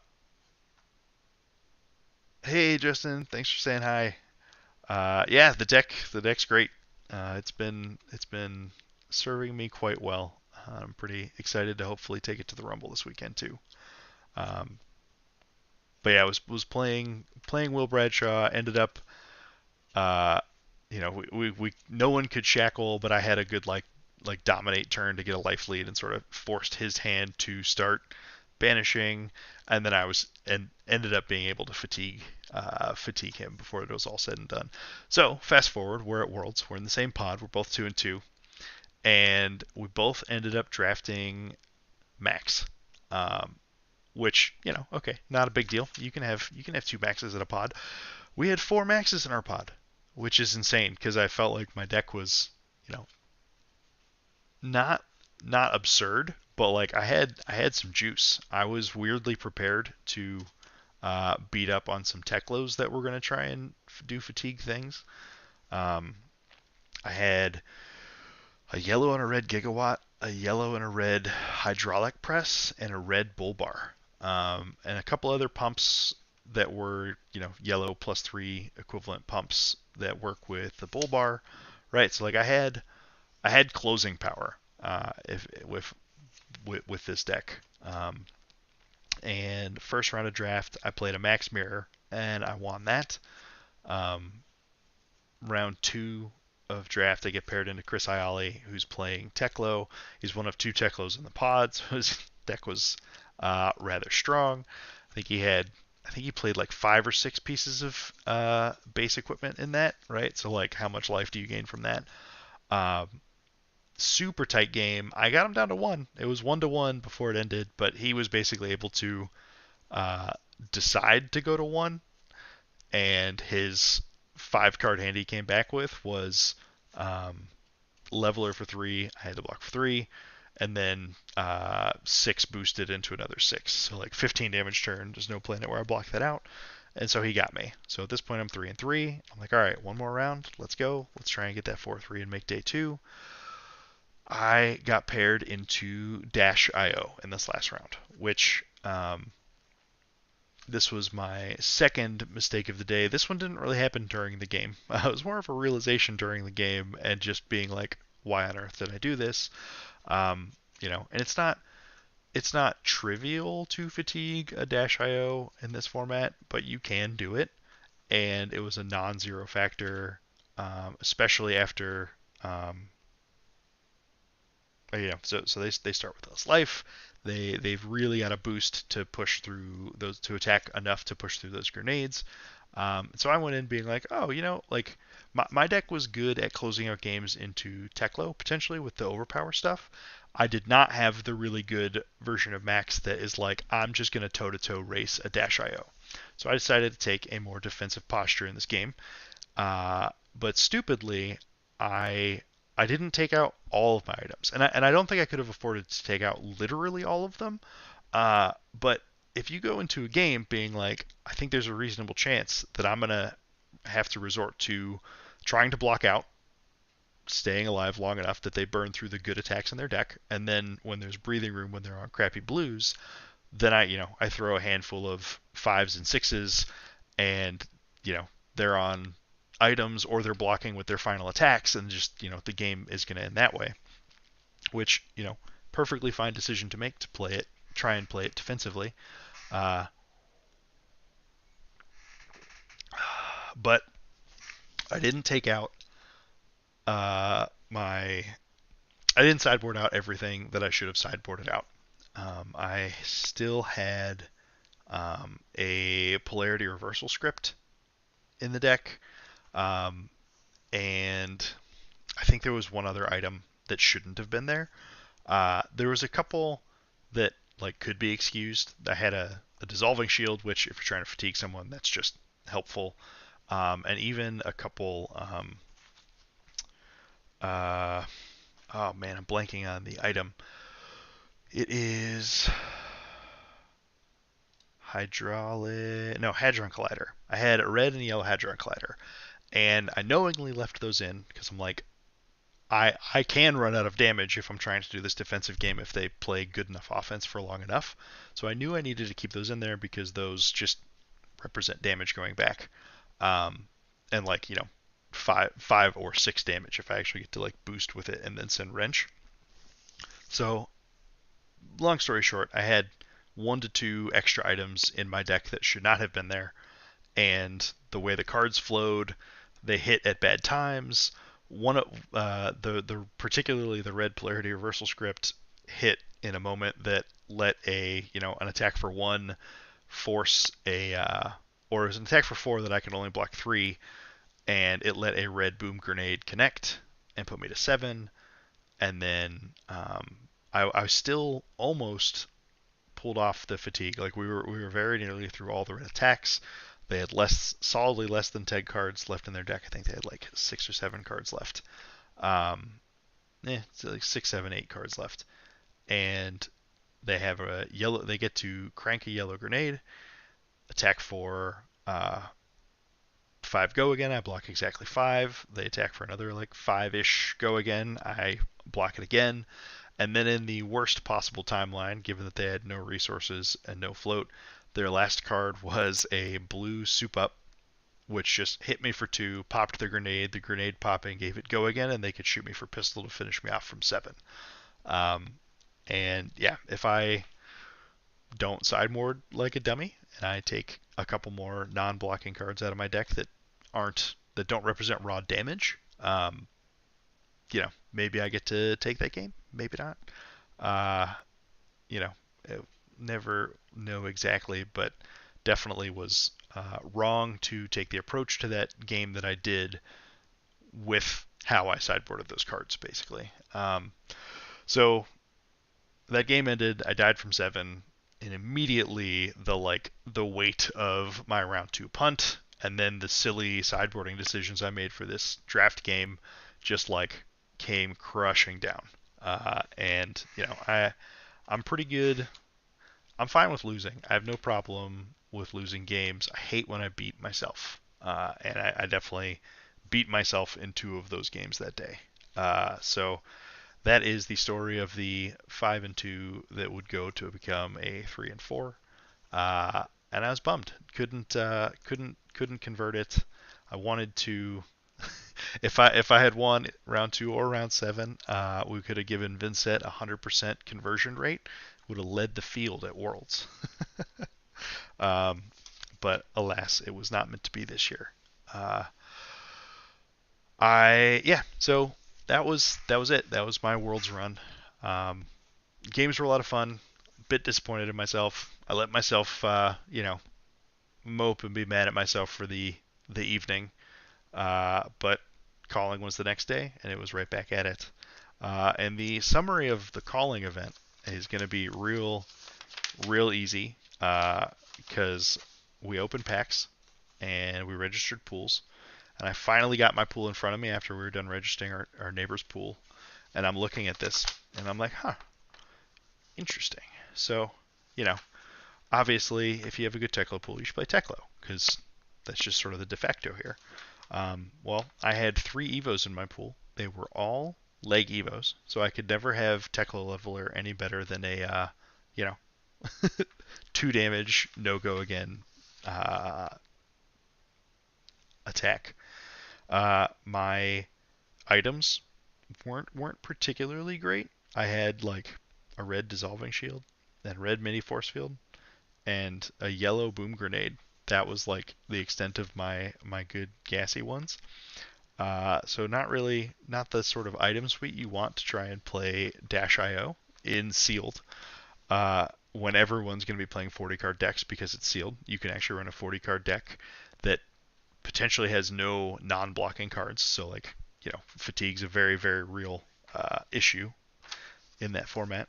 hey Justin, thanks for saying hi. Yeah, the deck's great. It's been serving me quite well. I'm pretty excited to hopefully take it to the Rumble this weekend too. Um, but yeah, I was playing Will Bradshaw. Ended up, uh, we no one could shackle, but I had a good dominate turn to get a life lead and sort of forced his hand to start banishing, and then ended up being able to fatigue him before it was all said and done. So fast forward, we're at Worlds, we're in the same pod, we're both 2-2, and we both ended up drafting Max, um, which okay, not a big deal. You can have 2 Maxes in a pod. We had 4 Maxes in our pod, which is insane because I felt like my deck was you know not not absurd, but I had some juice. I was weirdly prepared to beat up on some Teklos that were going to try and do fatigue things. Um, I had a yellow and a red Gigawatt, a yellow and a red hydraulic press, and a red bull bar, and a couple other pumps that were yellow +3 equivalent pumps that work with the bull bar, right? So I had closing power if with this deck. And first round of draft, I played a Max Mirror and I won that. Um, round 2 of draft, I get paired into Chris Ayali, who's playing Teklo. He's one of 2 Teklos in the pod, so his deck was rather strong. I think he played 5 or 6 pieces of base equipment in that, right? So how much life do you gain from that? Um, Super tight game. I got him down to 1. It was 1-1 before it ended, but he was basically able to uh, decide to go to 1, and his 5 card hand he came back with was um, leveler for 3. I had to block for 3, and then 6 boosted into another 6. So like 15 damage turn. There's no planet where I block that out. And so he got me. So at this point I'm 3-3. I'm like, all right, one more round. Let's go. Let's try and get that 4-3 and make day 2. I got paired into Dash IO in this last round, which this was my second mistake of the day. This one didn't really happen during the game. It was more of a realization during the game and just being like, why on earth did I do this? And it's not trivial to fatigue a Dash IO in this format, but you can do it, and it was a non-zero factor, especially after so they start with less life. They've really got a boost to push through those, to attack enough to push through those grenades. So I went in being like, oh, like my deck was good at closing out games into Teklo potentially with the overpower stuff. I did not have the really good version of Max that is like, I'm just going to toe-to-toe race a Dash IO. So I decided to take a more defensive posture in this game. But stupidly, I I didn't take out all of my items, and I don't think I could have afforded to take out literally all of them. But if you go into a game being like, I think there's a reasonable chance that I'm gonna have to resort to trying to block out, staying alive long enough that they burn through the good attacks in their deck, and then when there's breathing room when they're on crappy blues, then I throw a handful of fives and sixes, and you know they're on items or they're blocking with their final attacks, and just the game is going to end that way. Which perfectly fine decision to make, to play it, try and play it defensively. Uh, but I didn't take out my I didn't sideboard out everything that I should have sideboarded out. I still had a polarity reversal script in the deck, um, and I think there was one other item that shouldn't have been there. There was a couple that could be excused. I had a dissolving shield, which if you're trying to fatigue someone, that's just helpful, and even a couple. Oh man, I'm blanking on the item. It is Hadron Collider. I had a red and yellow Hadron Collider, and I knowingly left those in because I'm like, I can run out of damage if I'm trying to do this defensive game if they play good enough offense for long enough. So I knew I needed to keep those in there because those just represent damage going back, and five or six damage if I actually get to boost with it and then send wrench. So long story short, I had 1 to 2 extra items in my deck that should not have been there, and the way the cards flowed, they hit at bad times. One of the particularly the red polarity reversal script hit in a moment that let an attack for 1 force or it was an attack for 4 that I could only block 3, and it let a red boom grenade connect and put me to 7, and then I still almost pulled off the fatigue. We were very nearly through all the red attacks. They had solidly less than 10 cards left in their deck. I think they had 6 or 7 cards left. It's 6, 7, 8 cards left, and they have a yellow. They get to crank a yellow grenade, attack for 5 go again. I block exactly 5. They attack for another 5-ish go again. I block it again. And then in the worst possible timeline, given that they had no resources and no float, their last card was a blue soup up, which just hit me for 2, popped the grenade popping gave it go again, and they could shoot me for pistol to finish me off from 7. And yeah, if I don't sideboard like a dummy, and I take a couple more non-blocking cards out of my deck that don't represent raw damage, maybe I get to take that game, maybe not. Uh, Never know exactly, but definitely was wrong to take the approach to that game that I did with how I sideboarded those cards, basically. So that game ended. I died from 7, and immediately the weight of my round 2 punt, and then the silly sideboarding decisions I made for this draft game, just came crushing down. And I'm pretty good. I'm fine with losing. I have no problem with losing games. I hate when I beat myself, and I definitely beat myself in two of those games that day. So that is the story of the 5-2 that would go to become a 3-4. And I was bummed. Couldn't convert it. I wanted to. If I had won round two or round seven, we could have given Vynnset 100% conversion rate. Would have led the field at Worlds. um, but alas, it was not meant to be this year. Uh, so that was it. That was my Worlds run. Um, Games were a lot of fun. Bit disappointed in myself. I let myself, mope and be mad at myself for the evening. But calling was the next day, and it was right back at it. And the summary of the calling event is going to be real easy because we opened packs and we registered pools. And I finally got my pool in front of me after we were done registering our neighbor's pool. And I'm looking at this and I'm like, huh, interesting. So, you know, obviously, if you have a good Teklo pool, you should play Teklo because that's just sort of the de facto here. Well, I had 3 Evos in my pool. They were all leg Evos, so I could never have Teklo leveler any better than a, you know, 2 damage, no go again uh, attack. My items weren't particularly great. I had like a red dissolving shield, and red mini force field, and a yellow boom grenade. That was like the extent of my good gassy ones. So not the sort of item suite you want to try and play Dash IO in sealed. When everyone's going to be playing 40 card decks because it's sealed, you can actually run a 40 card deck that potentially has no non-blocking cards. So like fatigue's a very real issue in that format.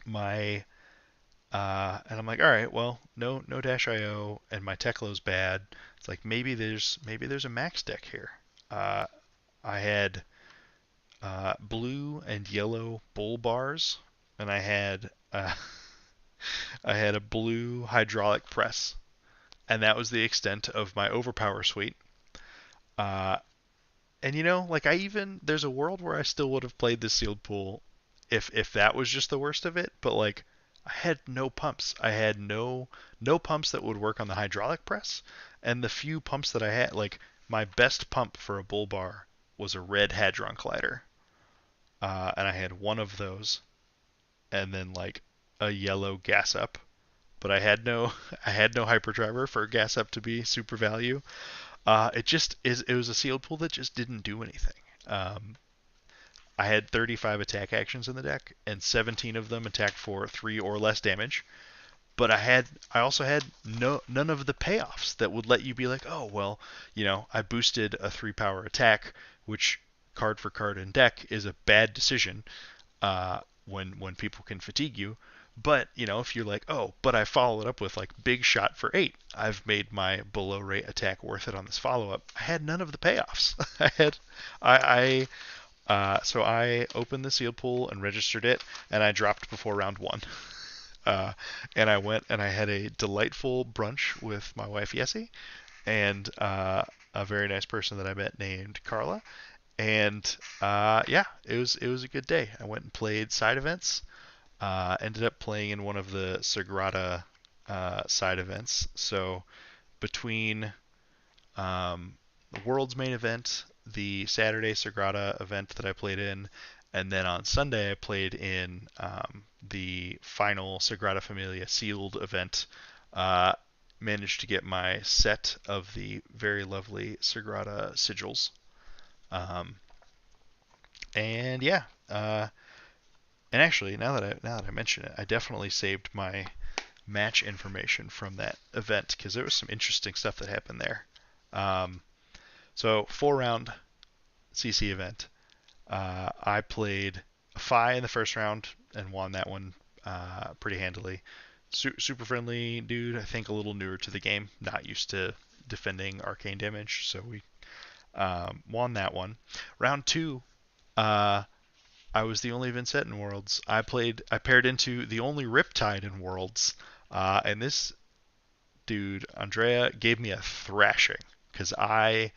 My and I'm like, all right, well, no dash IO, and my Teklo's bad. It's like maybe there's a max deck here. Uh, I had blue and yellow bull bars, and I had a blue hydraulic press, and that was the extent of my overpower suite. Uh, and like there's a world where I still would have played the sealed pool if that was just the worst of it, but like I had no pumps. I had no pumps that would work on the hydraulic press, and the few pumps that I had, like my best pump for a bull bar was a red hadron collider, and I had one of those, and then like a yellow gas up, but I had no I had no hyperdriver for gas up to be super value. It was a sealed pool that just didn't do anything. Um, I had 35 attack actions in the deck, and 17 of them attacked for 3 or less damage. But I also had none of the payoffs that would let you be like, oh well, I boosted a 3 power attack, which card for card in deck is a bad decision when people can fatigue you. But if you're like, oh, but I follow it up with like big shot for 8, I've made my below rate attack worth it on this follow up. I had none of the payoffs. So I opened the sealed pool and registered it, and I dropped before round 1. And I went and I had a delightful brunch with my wife Yessie and a very nice person that I met named Carla. And yeah, it was a good day. I went and played side events. Ended up playing in one of the Sagrada side events. So between the World's main event, the Saturday Sagrada event that I played in, and then on Sunday I played in the final Sagrada Familia sealed event. Uh, Managed to get my set of the very lovely Sagrada sigils. Um, and yeah, and actually now that I mention it, I definitely saved my match information from that event because there was some interesting stuff that happened there. Um, so 4 round CC event. I played a Fi in the first round and won that one pretty handily. Super friendly dude. I think a little newer to the game, not used to defending arcane damage, so we won that one. Round 2, uh, I was the only Vynnset in Worlds. I paired into the only Riptide in Worlds, and this dude Andrea gave me a thrashing because I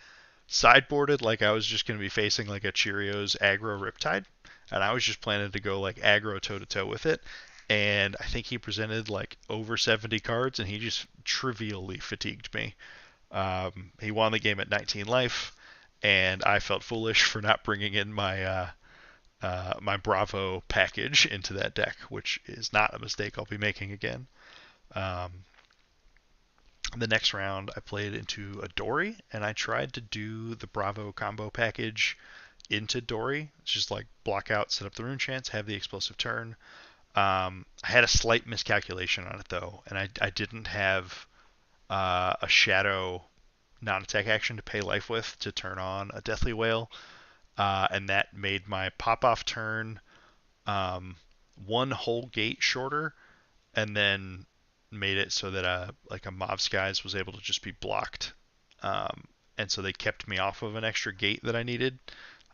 sideboarded like I was just going to be facing like a Cheerios aggro Riptide, and I was just planning to go like aggro toe to toe with it. And I think he presented like over 70 cards, and he just trivially fatigued me. He won the game at 19 life, and I felt foolish for not bringing in my Bravo package into that deck, which is not a mistake I'll be making again. Um, the next round, I played into a Dory, and I tried to do the Bravo combo package into Dory. It's just like block out, set up the rune chance, have the explosive turn. I had a slight miscalculation on it though, and I didn't have a shadow non-attack action to pay life with to turn on a Deathly Whale, and that made my pop-off turn um, one whole gate shorter, and then made it so that like a Mob Skies was able to just be blocked, um, and so they kept me off of an extra gate that I needed.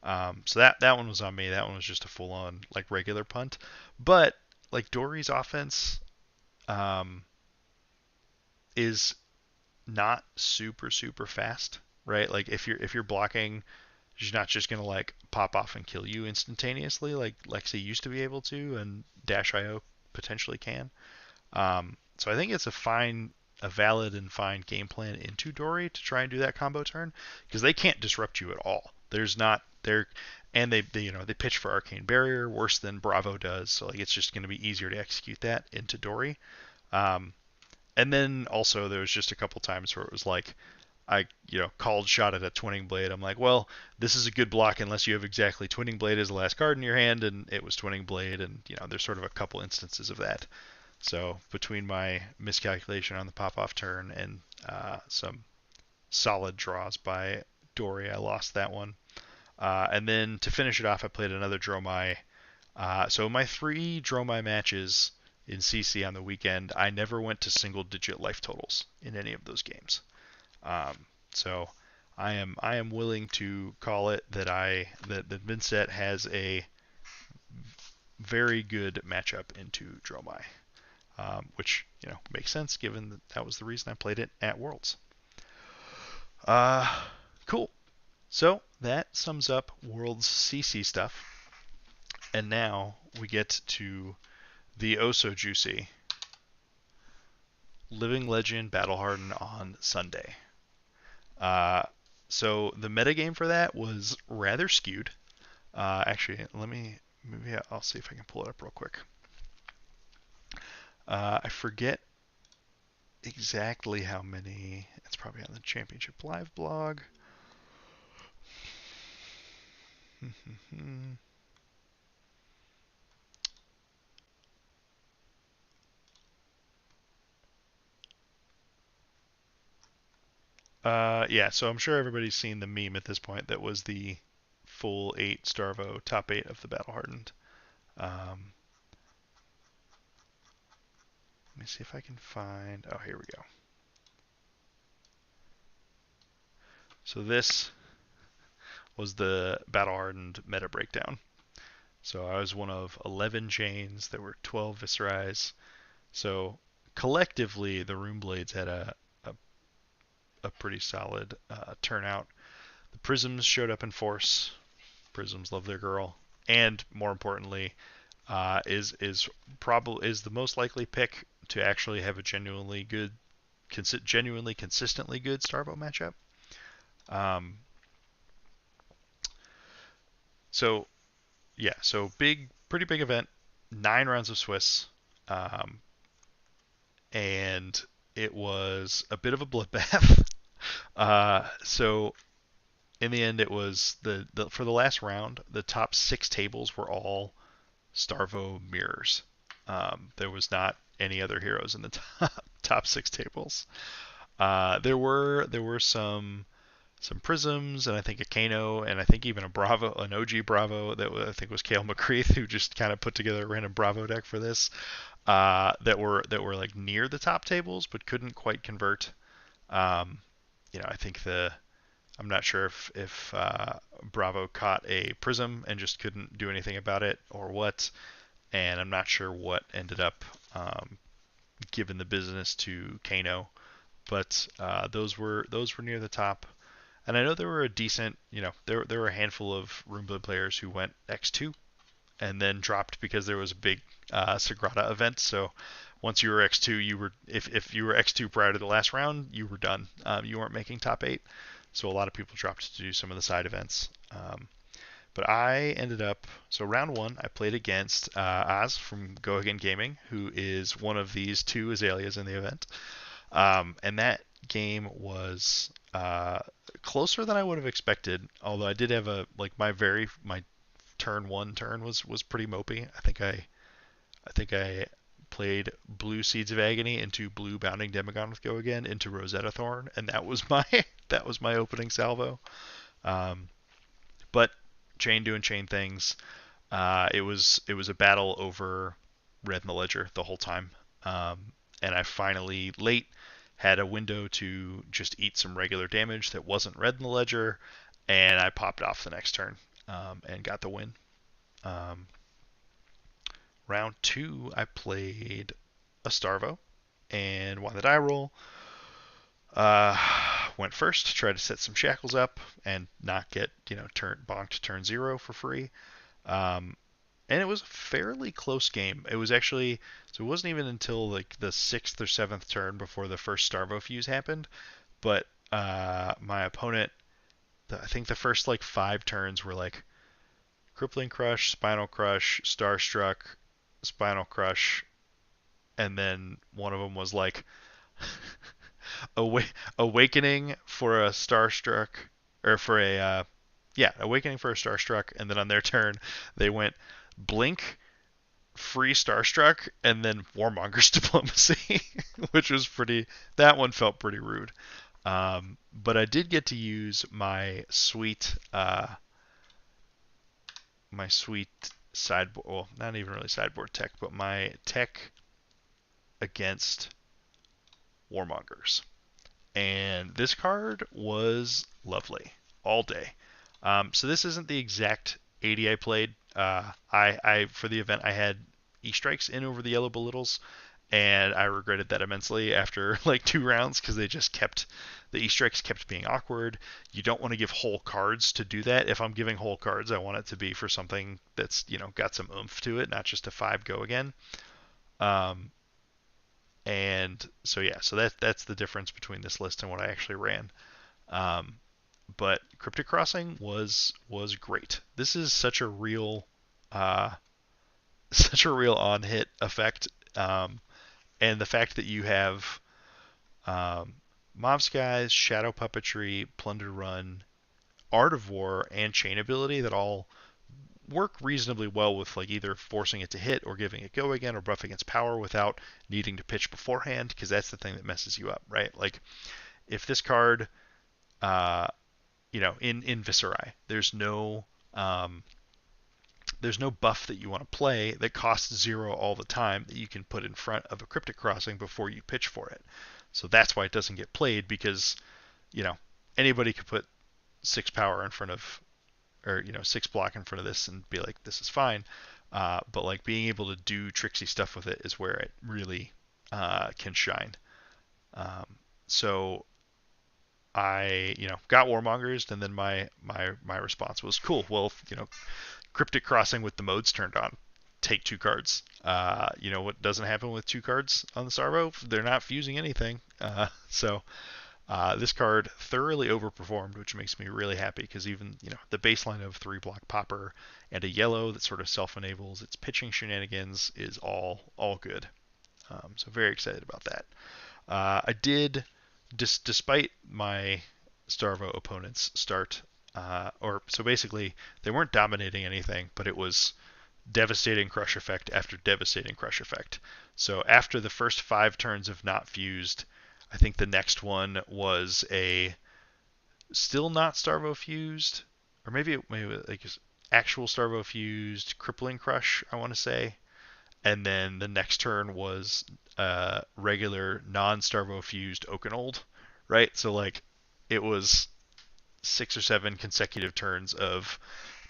So that one was on me. That one was just a full-on like regular punt, but like Dory's offense um, is not super fast, right? Like if you're blocking, she's not just gonna like pop off and kill you instantaneously like Lexi used to be able to, and Dash IO potentially can. So I think it's a valid and fine game plan into Dory to try and do that combo turn because they can't disrupt you at all. There's not there, and they pitch for Arcane Barrier worse than Bravo does, so like it's just going to be easier to execute that into Dory. Um, and then also there was just a couple times where it was like I called shot at a Twinning Blade. I'm like, well, this is a good block unless you have exactly Twinning Blade as the last card in your hand, and it was Twinning Blade, and there's sort of a couple instances of that. So between my miscalculation on the pop-off turn and some solid draws by Dory, I lost that one. And then to finish it off, I played another Dromi. So my 3 Dromi matches in CC on the weekend, I never went to single-digit life totals in any of those games. So I am willing to call it that Vynnset has a very good matchup into Dromi, which makes sense given that was the reason I played it at Worlds. Uh, cool. So that sums up Worlds CC stuff, and now we get to the oh so juicy Living Legend Battle Hardened on Sunday. Uh, so the metagame for that was rather skewed. Actually, maybe I'll see if I can pull it up real quick. I forget exactly how many. It's probably on the Championship Live blog. Yeah, so I'm sure everybody's seen the meme at this point that was the full 8 Starvo top 8 of the Battle Hardened. Let me see if I can find. Oh, here we go. So this was the Battle Hardened meta breakdown. So I was one of 11 Chanes. There were 12 Viserais. So collectively, the Rune Blades had a pretty solid turnout. The Prisms showed up in force. Prisms love their girl, and more importantly, is probably is the most likely pick to actually have a genuinely consistently good Starvo matchup. Um, so yeah, so pretty big event, 9 rounds of Swiss, um, and it was a bit of a bloodbath. So in the end, it was for the last round, the top 6 tables were all Starvo mirrors. There was not any other heroes in the top 6 tables. There were some prisms, and I think a Kano, and I think even an OG Bravo that I think was Kale McCreath, who just kind of put together a random Bravo deck for this. That were like near the top tables, but couldn't quite convert. I think I'm not sure if Bravo caught a prism and just couldn't do anything about it or what, and I'm not sure what ended up giving the business to Kano. But those were near the top, and I know there were a decent, there were a handful of Roomba players who went X2 and then dropped because there was a big Sagrada event. So once you were X2, you were if you were X2 prior to the last round, you were done. You weren't making top eight. So a lot of people dropped to do some of the side events. But I ended up, so round one, I played against Az from Go Again Gaming, who is one of these two Azaleas in the event. And that game was closer than I would have expected. Although I did have a like my turn one turn was pretty mopey. I think I played blue Seeds of Agony into blue Bounding Demagon with Go Again into Rosetta Thorn, and that was my that was my opening salvo. Um, but Chane doing Chane things. It was a battle over Red in the Ledger the whole time, and I finally late had a window to just eat some regular damage that wasn't Red in the Ledger, and I popped off the next turn and got the win. Um, round two, I played a Starvo, and won the die roll. Uh, went first, tried to set some shackles up and not get turn bonked turn zero for free. Um, and it was a fairly close game. It was actually so it wasn't even until like the sixth or seventh turn before the first Starvo fuse happened. But my opponent, I think the first like five turns were like Crippling Crush, Spinal Crush, Starstruck, Spinal Crush, and then one of them was like Awakening for a Starstruck, or for a Awakening for a Starstruck, and then on their turn they went Blink, free Starstruck, and then Warmonger's Diplomacy, which was pretty. That one felt pretty rude. But I did get to use my sweet sideboard. Well, not even really sideboard tech, but my tech against Warmongers. And this card was lovely all day. So this isn't the exact 80 I played. I for the event I had E-strikes in over the yellow belittles, and I regretted that immensely after like 2 rounds because the E-strikes kept being awkward. You don't want to give whole cards to do that. If I'm giving whole cards, I want it to be for something that's got some oomph to it, not just a 5 go again. Um, and so yeah, so that's the difference between this list and what I actually ran. Um, but Cryptic Crossing was great. This is such a real uh, such a real on hit effect, and the fact that you have um, Mob Skies, Shadow Puppetry, Plunder Run, Art of War, and Chain ability that all work reasonably well with like either forcing it to hit or giving it go again or buffing its power without needing to pitch beforehand, because that's the thing that messes you up, right? Like if this card uh, in Viserai, um, there's no buff that you want to play that costs 0 all the time that you can put in front of a Cryptic Crossing before you pitch for it. So that's why it doesn't get played, because you know anybody could put 6 power in front of, or 6 block in front of this and be like, this is fine. But like being able to do tricksy stuff with it is where it really can shine. Um, so I got Warmongers, and then my response was, cool. Well, Cryptic Crossing with the modes turned on, take 2 cards. What doesn't happen with 2 cards on the Sarvo? They're not fusing anything. So this card thoroughly overperformed, which makes me really happy, because even the baseline of 3 block popper and a yellow that sort of self-enables its pitching shenanigans is all good. So very excited about that. I did, despite my Starvo opponents start, so basically they weren't dominating anything, but it was devastating crush effect after devastating crush effect. So after the first 5 turns of not fused, I think the next one was a still not Starvo fused, or maybe like actual Starvo fused crippling crush, I want to say. And then the next turn was regular non Starvo fused Oakenold, right? So like it was 6 or 7 consecutive turns of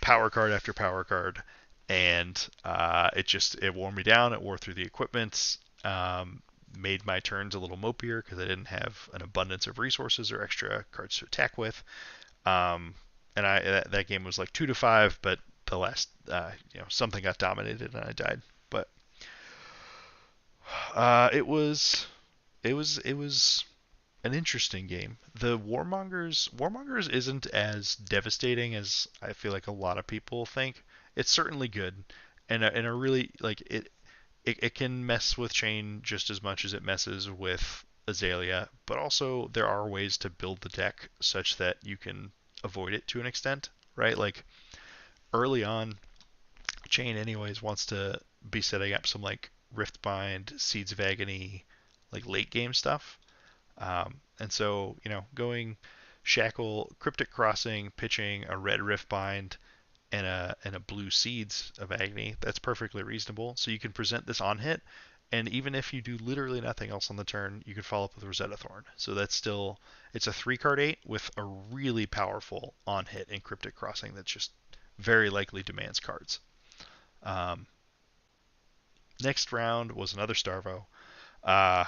power card after power card, and it wore me down. It wore through the equipment. Made my turns a little mopier because I didn't have an abundance of resources or extra cards to attack with. Um, and that game was like 2-5, but the last something got dominated and I died. But it was an interesting game. The Warmongers isn't as devastating as I feel like a lot of people think. It's certainly good, and a really like it can mess with Chane just as much as it messes with Aelia, but also there are ways to build the deck such that you can avoid it to an extent, right? Like early on, Chane anyways wants to be setting up some like Riftbind, Seeds of Agony, like late game stuff. And so, going Shackle, Cryptic Crossing, pitching a red Riftbind and a blue Seeds of Agony, that's perfectly reasonable. So you can present this on hit, and even if you do literally nothing else on the turn, you can follow up with Rosetta Thorn. So that's still it's a 3-card 8 with a really powerful on hit in Cryptic Crossing that's just very likely demands cards. Um, Next round was another Starvo. Uh,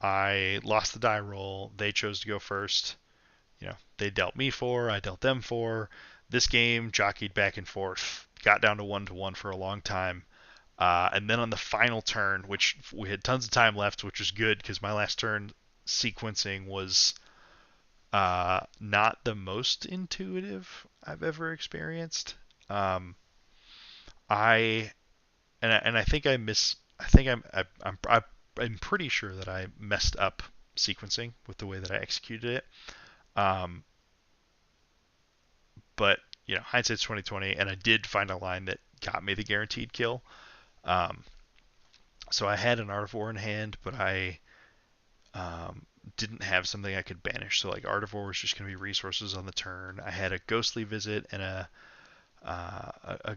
I lost the die roll. They chose to go first. They dealt me 4. I dealt them 4. This game jockeyed back and forth. Got down to 1-1 for a long time. And then on the final turn, which we had tons of time left, which was good because my last turn sequencing was not the most intuitive I've ever experienced. Um, I and I think I miss. I think I'm pretty sure that I messed up sequencing with the way that I executed it. Um, but hindsight's 2020, and I did find a line that got me the guaranteed kill. Um, so I had an Art of War in hand, but I didn't have something I could banish. So like Art of War was just going to be resources on the turn. I had a Ghostly Visit and a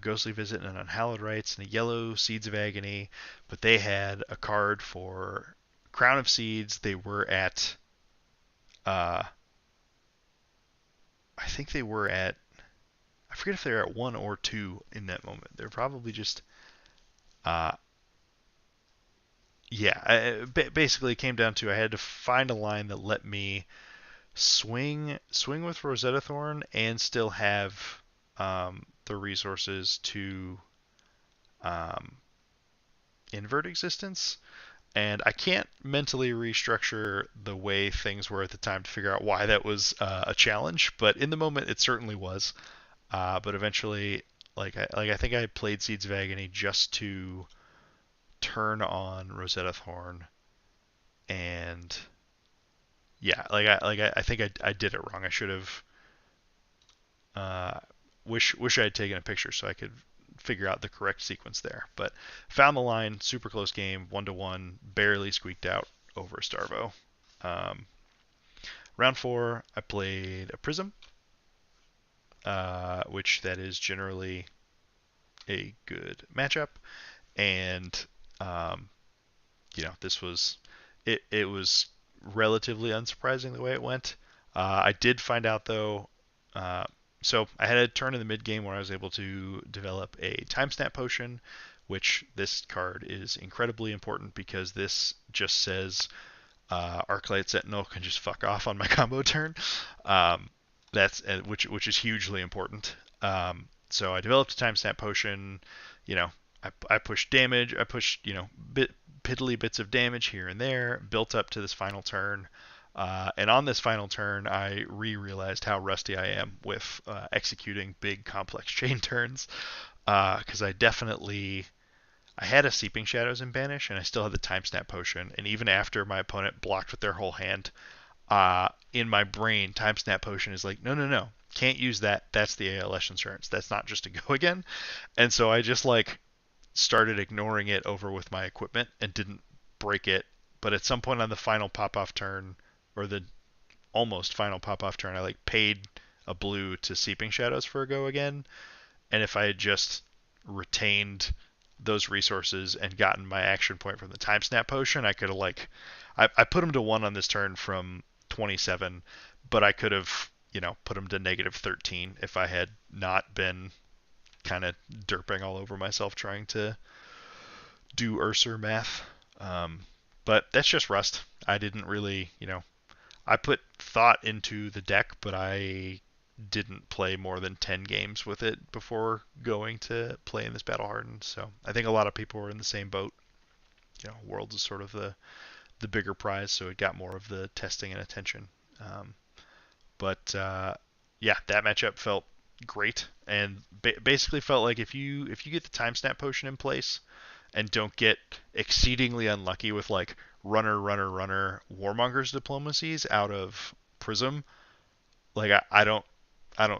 Ghostly Visit and an Unhallowed Rites and a yellow Seeds of Agony, but they had a card for Crown of Seeds. They were at, I think they were at, I forget if they were at 1 or 2 in that moment. They're probably just, uh, yeah. Basically, it came down to I had to find a line that let me swing with Rosetta Thorn and still have the resources to um, invert existence. And I can't mentally restructure the way things were at the time to figure out why that was a challenge, but in the moment it certainly was. But eventually, I think I played Seeds of Agony just to turn on Rosetta Thorn, and yeah, I think I did it wrong. I should have uh, wish I had taken a picture so I could figure out the correct sequence there. But found the line, super close game, 1-1, barely squeaked out over a Starvo. Um, Round 4, I played a Prism, which that is generally a good matchup, and um, this was it was relatively unsurprising the way it went. I did find out though. Uh, so I had a turn in the mid game where I was able to develop a time snap potion, which this card is incredibly important because this just says Arclight Sentinel can just fuck off on my combo turn. Um, that's which is hugely important. So I developed a time snap potion. You know, I pushed damage. I pushed piddly bits of damage here and there, built up to this final turn. And on this final turn, I realized how rusty I am with executing big, complex chain turns. Because I had a Seeping Shadows in Banish, and I still had the Time Snap Potion. And even after my opponent blocked with their whole hand, in my brain, Time Snap Potion is like, no, no, no, can't use that. That's the ALS insurance. That's not just to go again. And so I just started ignoring it over with my equipment and didn't break it. But at some point on the final pop off turn, or the almost final pop off turn, I paid a blue to Seeping Shadows for a go again. And if I had just retained those resources and gotten my action point from the Time Snap Potion, I could have I put him to 1 on this turn from 27, but I could have put him to negative 13 if I had not been kind of derping all over myself trying to do Ursur math. Um, but that's just Rust. I didn't really, I put thought into the deck, but I didn't play more than 10 games with it before going to play in this Battle Hardened. So I think a lot of people were in the same boat. Worlds is sort of the bigger prize, so it got more of the testing and attention. But yeah, that matchup felt great, and basically felt like if you get the time snap potion in place and don't get exceedingly unlucky with like runner warmongers diplomacies out of Prism, like I don't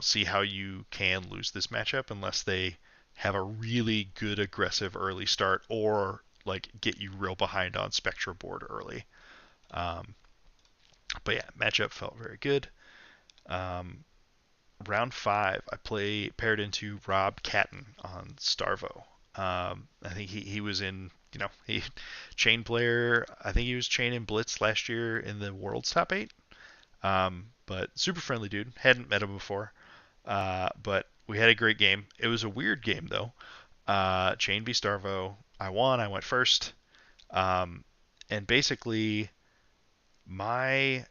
see how you can lose this matchup unless they have a really good aggressive early start or like get you real behind on Spectra board early. Um, but yeah, matchup felt very good. Um, round five, I paired into Rob Catton on Starvo. I think he was in, he Chane player. I think he was Chane in Blitz last year in the World's top eight. But super friendly dude. Hadn't met him before. But we had a great game. It was a weird game though. Chane v Starvo. I won. I went first. Um, and basically my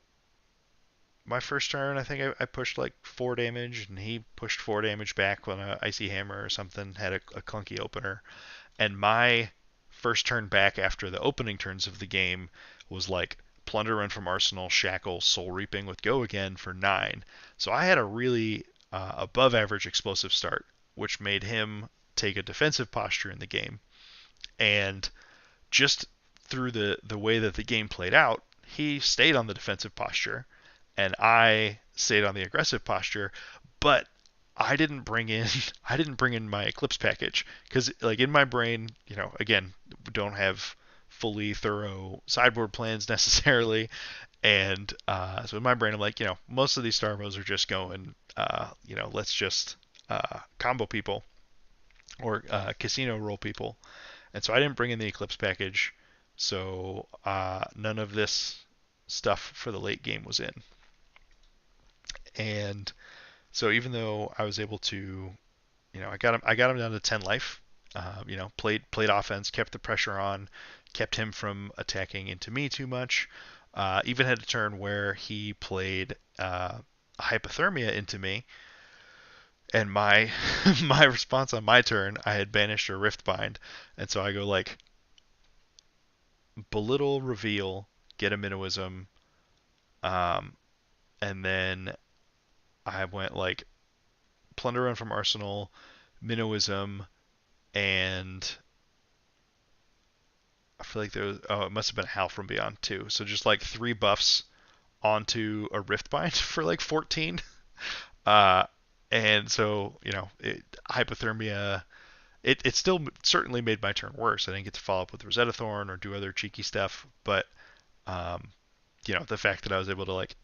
my first turn, I think I pushed like 4 damage, and he pushed 4 damage back when a icy hammer or something had a clunky opener. And my first turn back after the opening turns of the game was like Plunder Run from Arsenal, Shackle, Soul Reaping with Go Again for 9. So I had a really above average explosive start, which made him take a defensive posture in the game. And just through the way that the game played out, he stayed on the defensive posture, and I stayed on the aggressive posture. But I didn't bring in my Eclipse package because like in my brain, again, don't have fully thorough sideboard plans necessarily, and so in my brain, I'm like, most of these Starvos are just going, let's just combo people or casino roll people, and so I didn't bring in the Eclipse package, so none of this stuff for the late game was in. And so even though I was able to, I got him down to 10 life. Played offense, kept the pressure on, kept him from attacking into me too much. Even had a turn where he played hypothermia into me, and my my response on my turn, I had banished a riftbind, and so I go like belittle, reveal, get a minnowism, um, and then I went like plunder run from arsenal, minnowism, and I feel like there was, it must have been a Howl from Beyond too. So just like 3 buffs onto a Riftbind for like 14. Uh, and so, hypothermia, it still certainly made my turn worse. I didn't get to follow up with Rosetta Thorn or do other cheeky stuff, but, um, the fact that I was able to like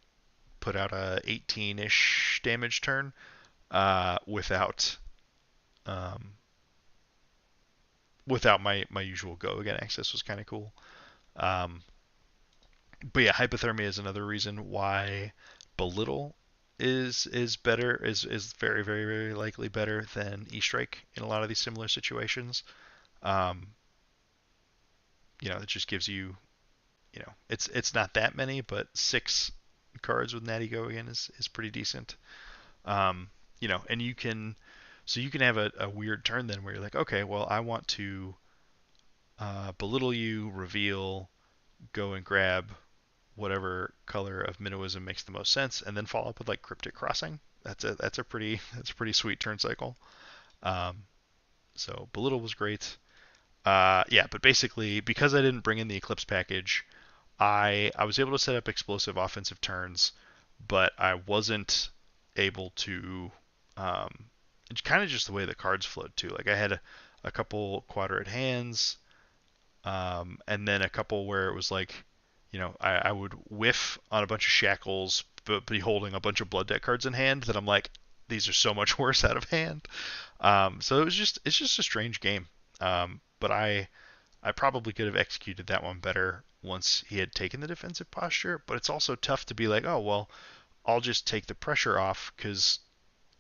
put out a 18-ish damage turn, without, um, without my usual go again access was kind of cool. Um, but yeah, hypothermia is another reason why belittle is better is very very very likely better than E-strike in a lot of these similar situations. Um, it just gives you, it's not that many, but 6 cards with Natty Go again is pretty decent. And you can have a weird turn then where you're like, okay, well I want to belittle you, reveal, go and grab whatever color of minnowism makes the most sense, and then follow up with like Cryptic Crossing. That's a pretty sweet turn cycle. Um, so belittle was great. Yeah, but basically because I didn't bring in the Eclipse package, I was able to set up explosive offensive turns, but I wasn't able to. It's kind of just the way the cards flowed too. Like I had a couple quadrate hands, and then a couple where it was like, I would whiff on a bunch of shackles, but be holding a bunch of blood deck cards in hand that I'm like, these are so much worse out of hand. So it's just a strange game. But I probably could have executed that one better once he had taken the defensive posture. But it's also tough to be like, oh well, I'll just take the pressure off because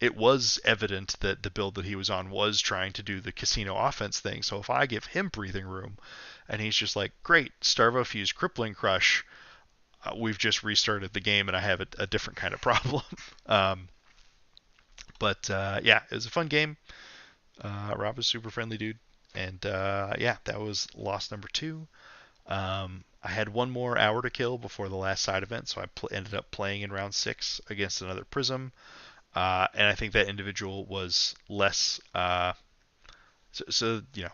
it was evident that the build that he was on was trying to do the casino offense thing. So if I give him breathing room and he's just like, great, Starvo Fuse Crippling Crush, we've just restarted the game and I have a different kind of problem. um, but yeah, it was a fun game. Rob was a super friendly dude. And yeah, that was loss number 2. I had one more hour to kill before the last side event, so I ended up playing in round 6 against another Prism. And I think that individual was less. So, you know,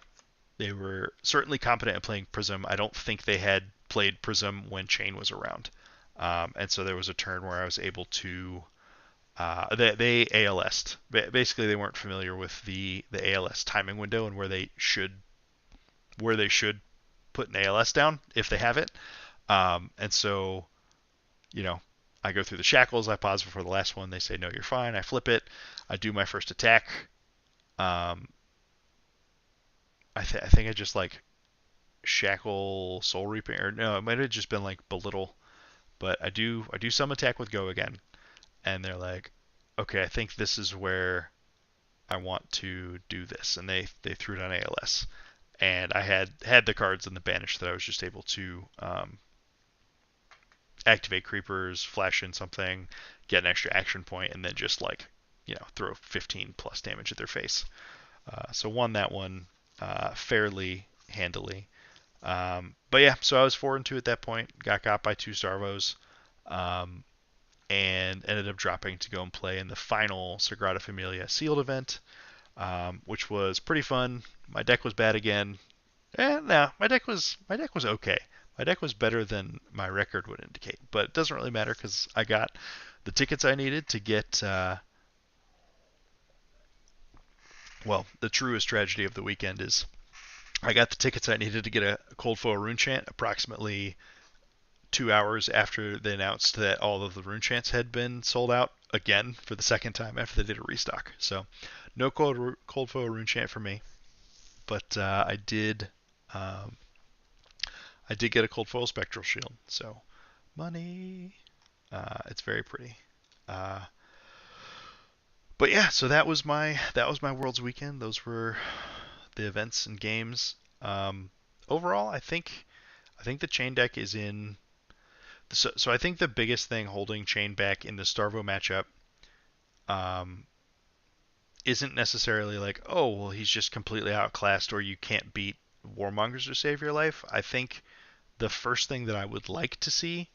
they were certainly competent at playing Prism. I don't think they had played Prism when Chane was around. And so there was a turn where I was able to. They ALS'd. Basically, they weren't familiar with the ALS timing window and where they should put an ALS down if they have it. And so, you know, I go through the shackles. I pause before the last one. They say, no, you're fine. I flip it. I do my first attack. Um, I think I just like shackle soul reaping, or no, it might have just been like belittle. But I do some attack with go again, and they're like, okay, I think this is where I want to do this, and they threw it on ALS, and I had the cards in the banish that I was just able to activate creepers, flash in something, get an extra action point, and then just like throw 15 plus damage at their face. So won that one fairly handily. But yeah, so I was 4-2 at that point. Got by 2 Starvos, um, and ended up dropping to go and play in the final Sagrada Familia sealed event, which was pretty fun. My deck was bad again. No, my deck was okay. My deck was better than my record would indicate, but it doesn't really matter because I got the tickets I needed to get. Well, the truest tragedy of the weekend is I got the tickets I needed to get a Cold Foil Rune Chant approximately 2 hours after they announced that all of the Rune Chants had been sold out again for the second time after they did a restock. So no Cold Foil Rune Chant for me, but um, I did get a Cold Foil Spectral Shield. So money, it's very pretty. Uh, but yeah, so that was my Worlds weekend. Those were the events and games. Overall, I think the Chane deck is in. So I think the biggest thing holding Chane back in the Starvo matchup um, isn't necessarily like, oh, well, he's just completely outclassed or you can't beat Warmongers to save your life. I think the first thing that I would like to see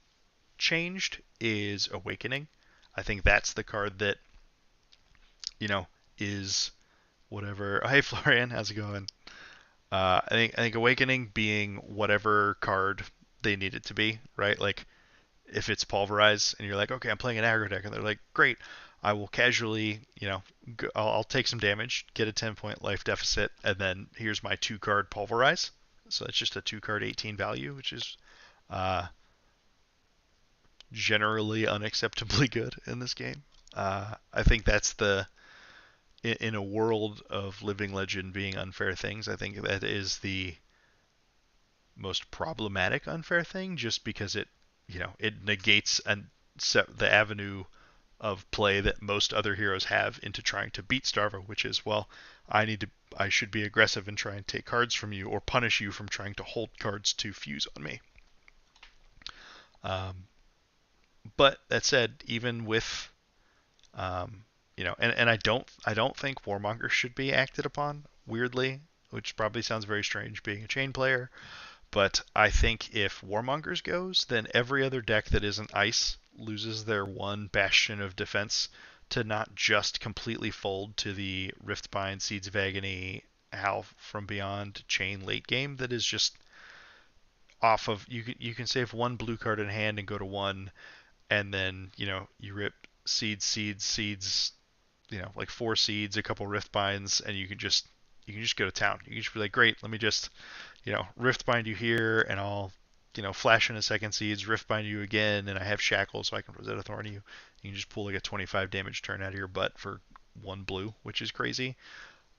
changed is Awakening. I think that's the card that, is whatever. Oh, hey, Florian, how's it going? I think Awakening being whatever card they need it to be, right? Like if it's Pulverize and you're like, okay, I'm playing an aggro deck, and they're like, great, I will casually, I'll take some damage, get a 10-point life deficit, and then here's my 2-card Pulverize. So it's just a 2-card 18 value, which is uh, generally unacceptably good in this game. I think that's in a world of Living Legend being unfair things, I think that is the most problematic unfair thing, just because it negates the avenue of play that most other heroes have into trying to beat Starvo, which is, well, I should be aggressive and try and take cards from you or punish you from trying to hold cards to fuse on me. Um, but that said, even with and I don't think Warmonger should be acted upon, weirdly, which probably sounds very strange being a Chane player. But I think if Warmongers goes, then every other deck that isn't Ice loses their one bastion of defense to not just completely fold to the Riftbind, Seeds of Agony, Howl from Beyond Chane late game that is just off of you can save one blue card in hand and go to 1, and then you rip seeds, like 4 seeds, a couple Riftbinds, and you can just go to town. You can just be like, great, let me just Riftbind you here, and I'll flash in a second seeds, Riftbind you again, and I have Shackle, so I can Rosetta Thorn you. You can just pull like a 25 damage turn out of your butt for 1 blue, which is crazy.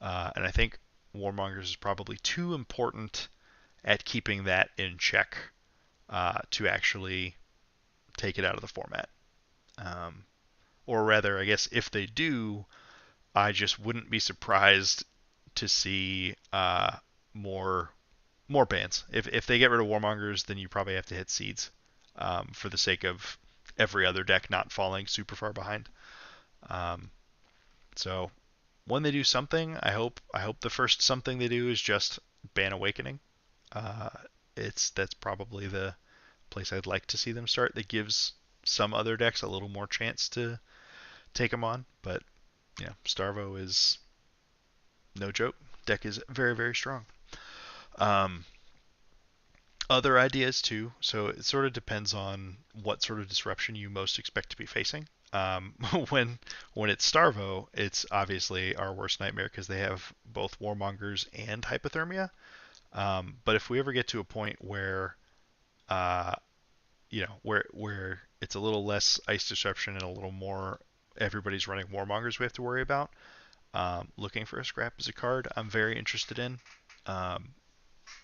And I think Warmongers is probably too important at keeping that in check to actually take it out of the format. Um, or rather, I guess if they do, I just wouldn't be surprised to see more more bans. If they get rid of Warmongers, then you probably have to hit Seeds for the sake of every other deck not falling super far behind. Um, so when they do something, I hope the first something they do is just ban Awakening. Uh, it's That's probably the place I'd like to see them start. That gives some other decks a little more chance to take them on, but yeah, Starvo is no joke. Deck is very very strong. Um, Other ideas too. So it sort of depends on what sort of disruption you most expect to be facing. when when it's Starvo, it's obviously our worst nightmare because they have both Warmongers and Hypothermia. But if we ever get to a point where uh, where it's a little less ice disruption and a little more everybody's running Warmongers we have to worry about. Looking for a scrap is a card I'm very interested in. Um,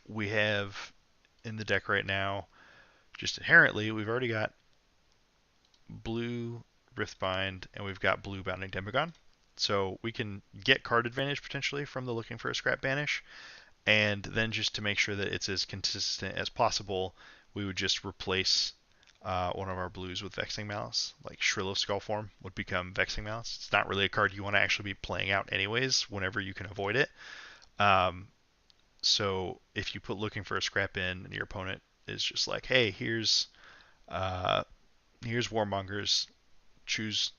we have in the deck right now, just inherently, we've already got blue Riftbind and we've got blue Bounding Demagon. So we can get card advantage potentially from the looking for a scrap banish. And then just to make sure that it's as consistent as possible, we would just replace one of our blues with Vexing Malice. Like Shrill of Skullform would become Vexing Malice. It's not really a card you want to actually be playing out anyways, whenever you can avoid it. Um, so if you put looking for a scrap in, and your opponent is just like, hey, uh, here's Warmongers. Choose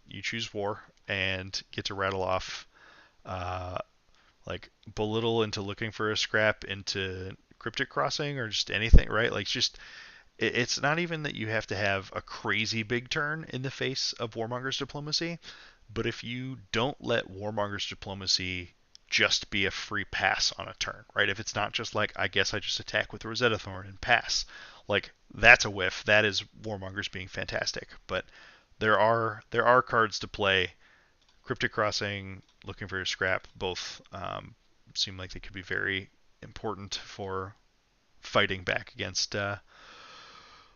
War and get to rattle off uh, like Belittle into looking for a scrap into Cryptic Crossing or just anything, right? Like just it's not even that you have to have a crazy big turn in the face of Warmonger's Diplomacy, but if you don't let Warmonger's Diplomacy just be a free pass on a turn, right? If it's not just like, I guess I just attack with Rosetta Thorn and pass, like that's a whiff. That is Warmonger's being fantastic. But there are cards to play. Cryptic Crossing, looking for a scrap, both seem like they could be very important for fighting back against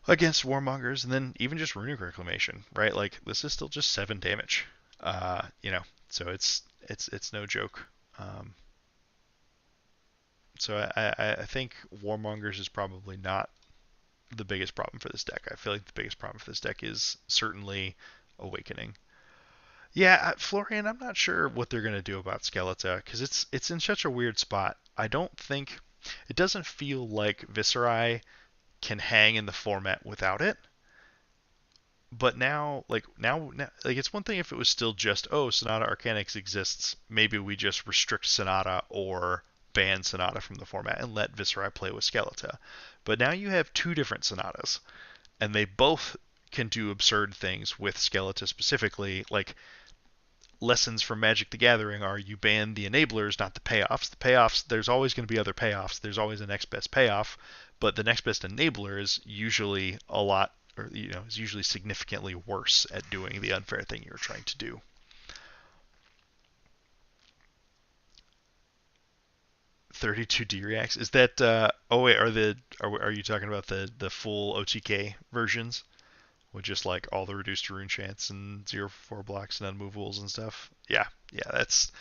Warmongers, and then even just Runic Reclamation, right? Like this is still just 7 damage, so it's no joke. Um, so I think Warmongers is probably not the biggest problem for this deck. I feel like the biggest problem for this deck is certainly Awakening. Yeah, Florian, I'm not sure what they're gonna do about Skeletor because it's in such a weird spot. I don't think it doesn't feel like Viscerai can hang in the format without it. But now, like it's one thing if it was still just, oh, Sonata Arcanix exists, maybe we just restrict Sonata or ban Sonata from the format and let Viscerai play with Skeletor. But now you have two different Sonatas, and they both can do absurd things with Skeletor specifically. Like lessons from Magic the Gathering are you ban the enablers, not the payoffs. The payoffs, there's always going to be other payoffs. There's always a next best payoff, but the next best enabler is usually a lot, or is usually significantly worse at doing the unfair thing you're trying to do. 32D reacts. Is that? Oh wait, are you talking about the full OTK versions with just like all the reduced rune chance and 0 for 4 blocks and unmovables and stuff? Yeah, yeah, that's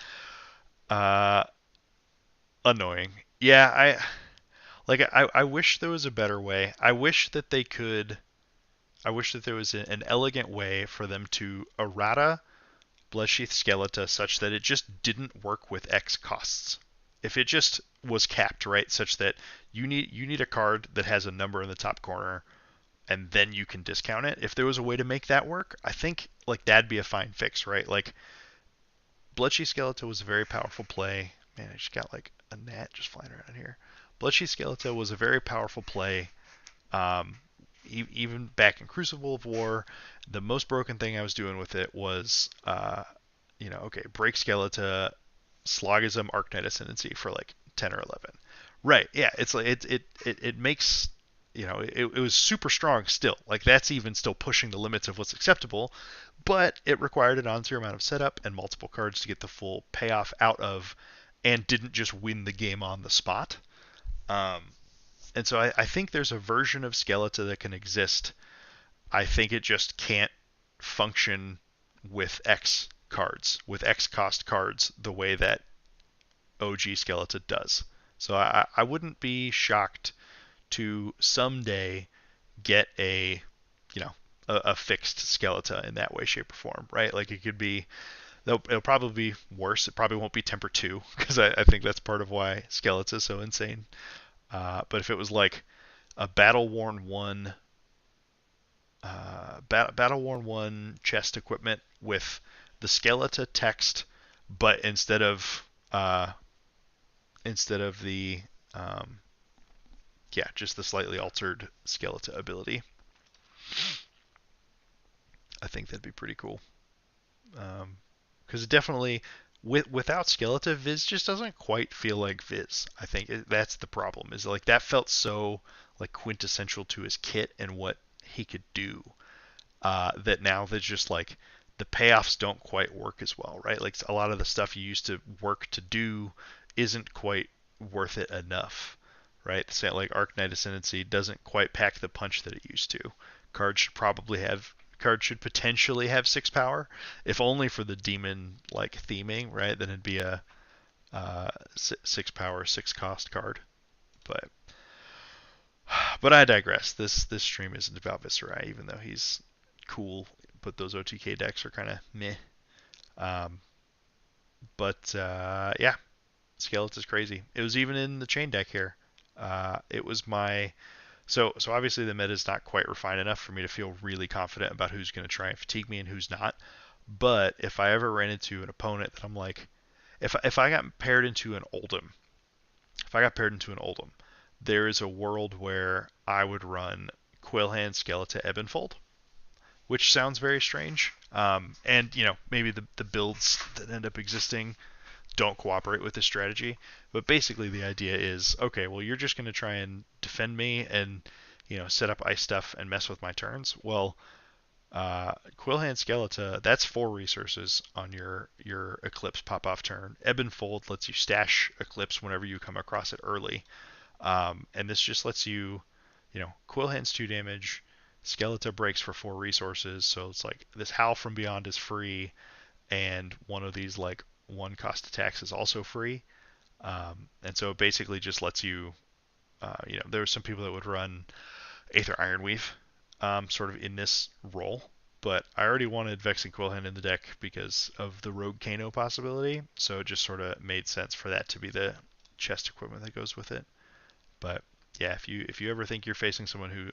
uh annoying. Yeah, I wish there was a better way. I wish that there was an elegant way for them to errata Bloodsheath Skeleton such that it just didn't work with X costs. If it just was capped, right, such that you need a card that has a number in the top corner and then you can discount it. If there was a way to make that work, I think like that'd be a fine fix, right? Like Bloodsheath Skeleton was a very powerful play. Man, I just got like a gnat just flying around here. Bloodsheath Skeleton was a very powerful play. Um, Even back in Crucible of War, the most broken thing I was doing with it was, okay, break Skeleton, Slogism, Arknight Ascendancy for like 10 or 11. Right, yeah, it's like it makes, it was super strong still. Like that's even still pushing the limits of what's acceptable, but it required an on-zero amount of setup and multiple cards to get the full payoff out of, and didn't just win the game on the spot. Um, and so I think there's a version of Skeletor that can exist. I think it just can't function with X cards, with X cost cards, the way that OG Skeleton does. So I wouldn't be shocked to someday get you know, a fixed Skeleton in that way, shape, or form, right? Like it could be, it'll probably be worse. It probably won't be Temper 2, because I think that's part of why Skeleton is so insane. But if it was like a Battle Worn 1, Battle Worn 1 chest equipment with the Skeleton text, but instead of the yeah, just the slightly altered Skeleton ability, I think that'd be pretty cool. Because it definitely, without Skeleton, Viz just doesn't quite feel like Viz. I think that's the problem. Is like that felt so like quintessential to his kit and what he could do, that now there's just like the payoffs don't quite work as well, right? Like a lot of the stuff you used to work to do isn't quite worth it enough, right? Say like Arc Knight Ascendancy doesn't quite pack the punch that it used to. Cards should potentially have 6 power, if only for the demon like theming, right? Then it'd be a 6 power, 6 cost card. But I digress. This stream isn't about Viscerai, even though he's cool. But those OTK decks are kind of meh. Um, but yeah, Skeleton is crazy. It was even in the Chane deck here. It was my so obviously the meta is not quite refined enough for me to feel really confident about who's going to try and fatigue me and who's not. But if I ever ran into an opponent that I'm like, if I got paired into an Oldhim, there is a world where I would run Quillhand Skeleton Ebonfold, which sounds very strange. And maybe the builds that end up existing don't cooperate with this strategy. But basically, the idea is, okay, well, you're just going to try and defend me and set up ice stuff and mess with my turns. Well, Quillhand Skeleton, that's 4 resources on your Eclipse pop off turn. Ebb and Fold lets you stash Eclipse whenever you come across it early, and this just lets you, Quillhand's 2 damage. Skeleton breaks for 4 resources, so it's like this Howl from Beyond is free, and one of these like 1 cost attacks is also free. And so it basically just lets you, there are some people that would run Aether Ironweave, sort of in this role, but I already wanted Vexing Quillhand in the deck because of the Rogue Kano possibility, so it just sort of made sense for that to be the chest equipment that goes with it. But yeah, if you ever think you're facing someone who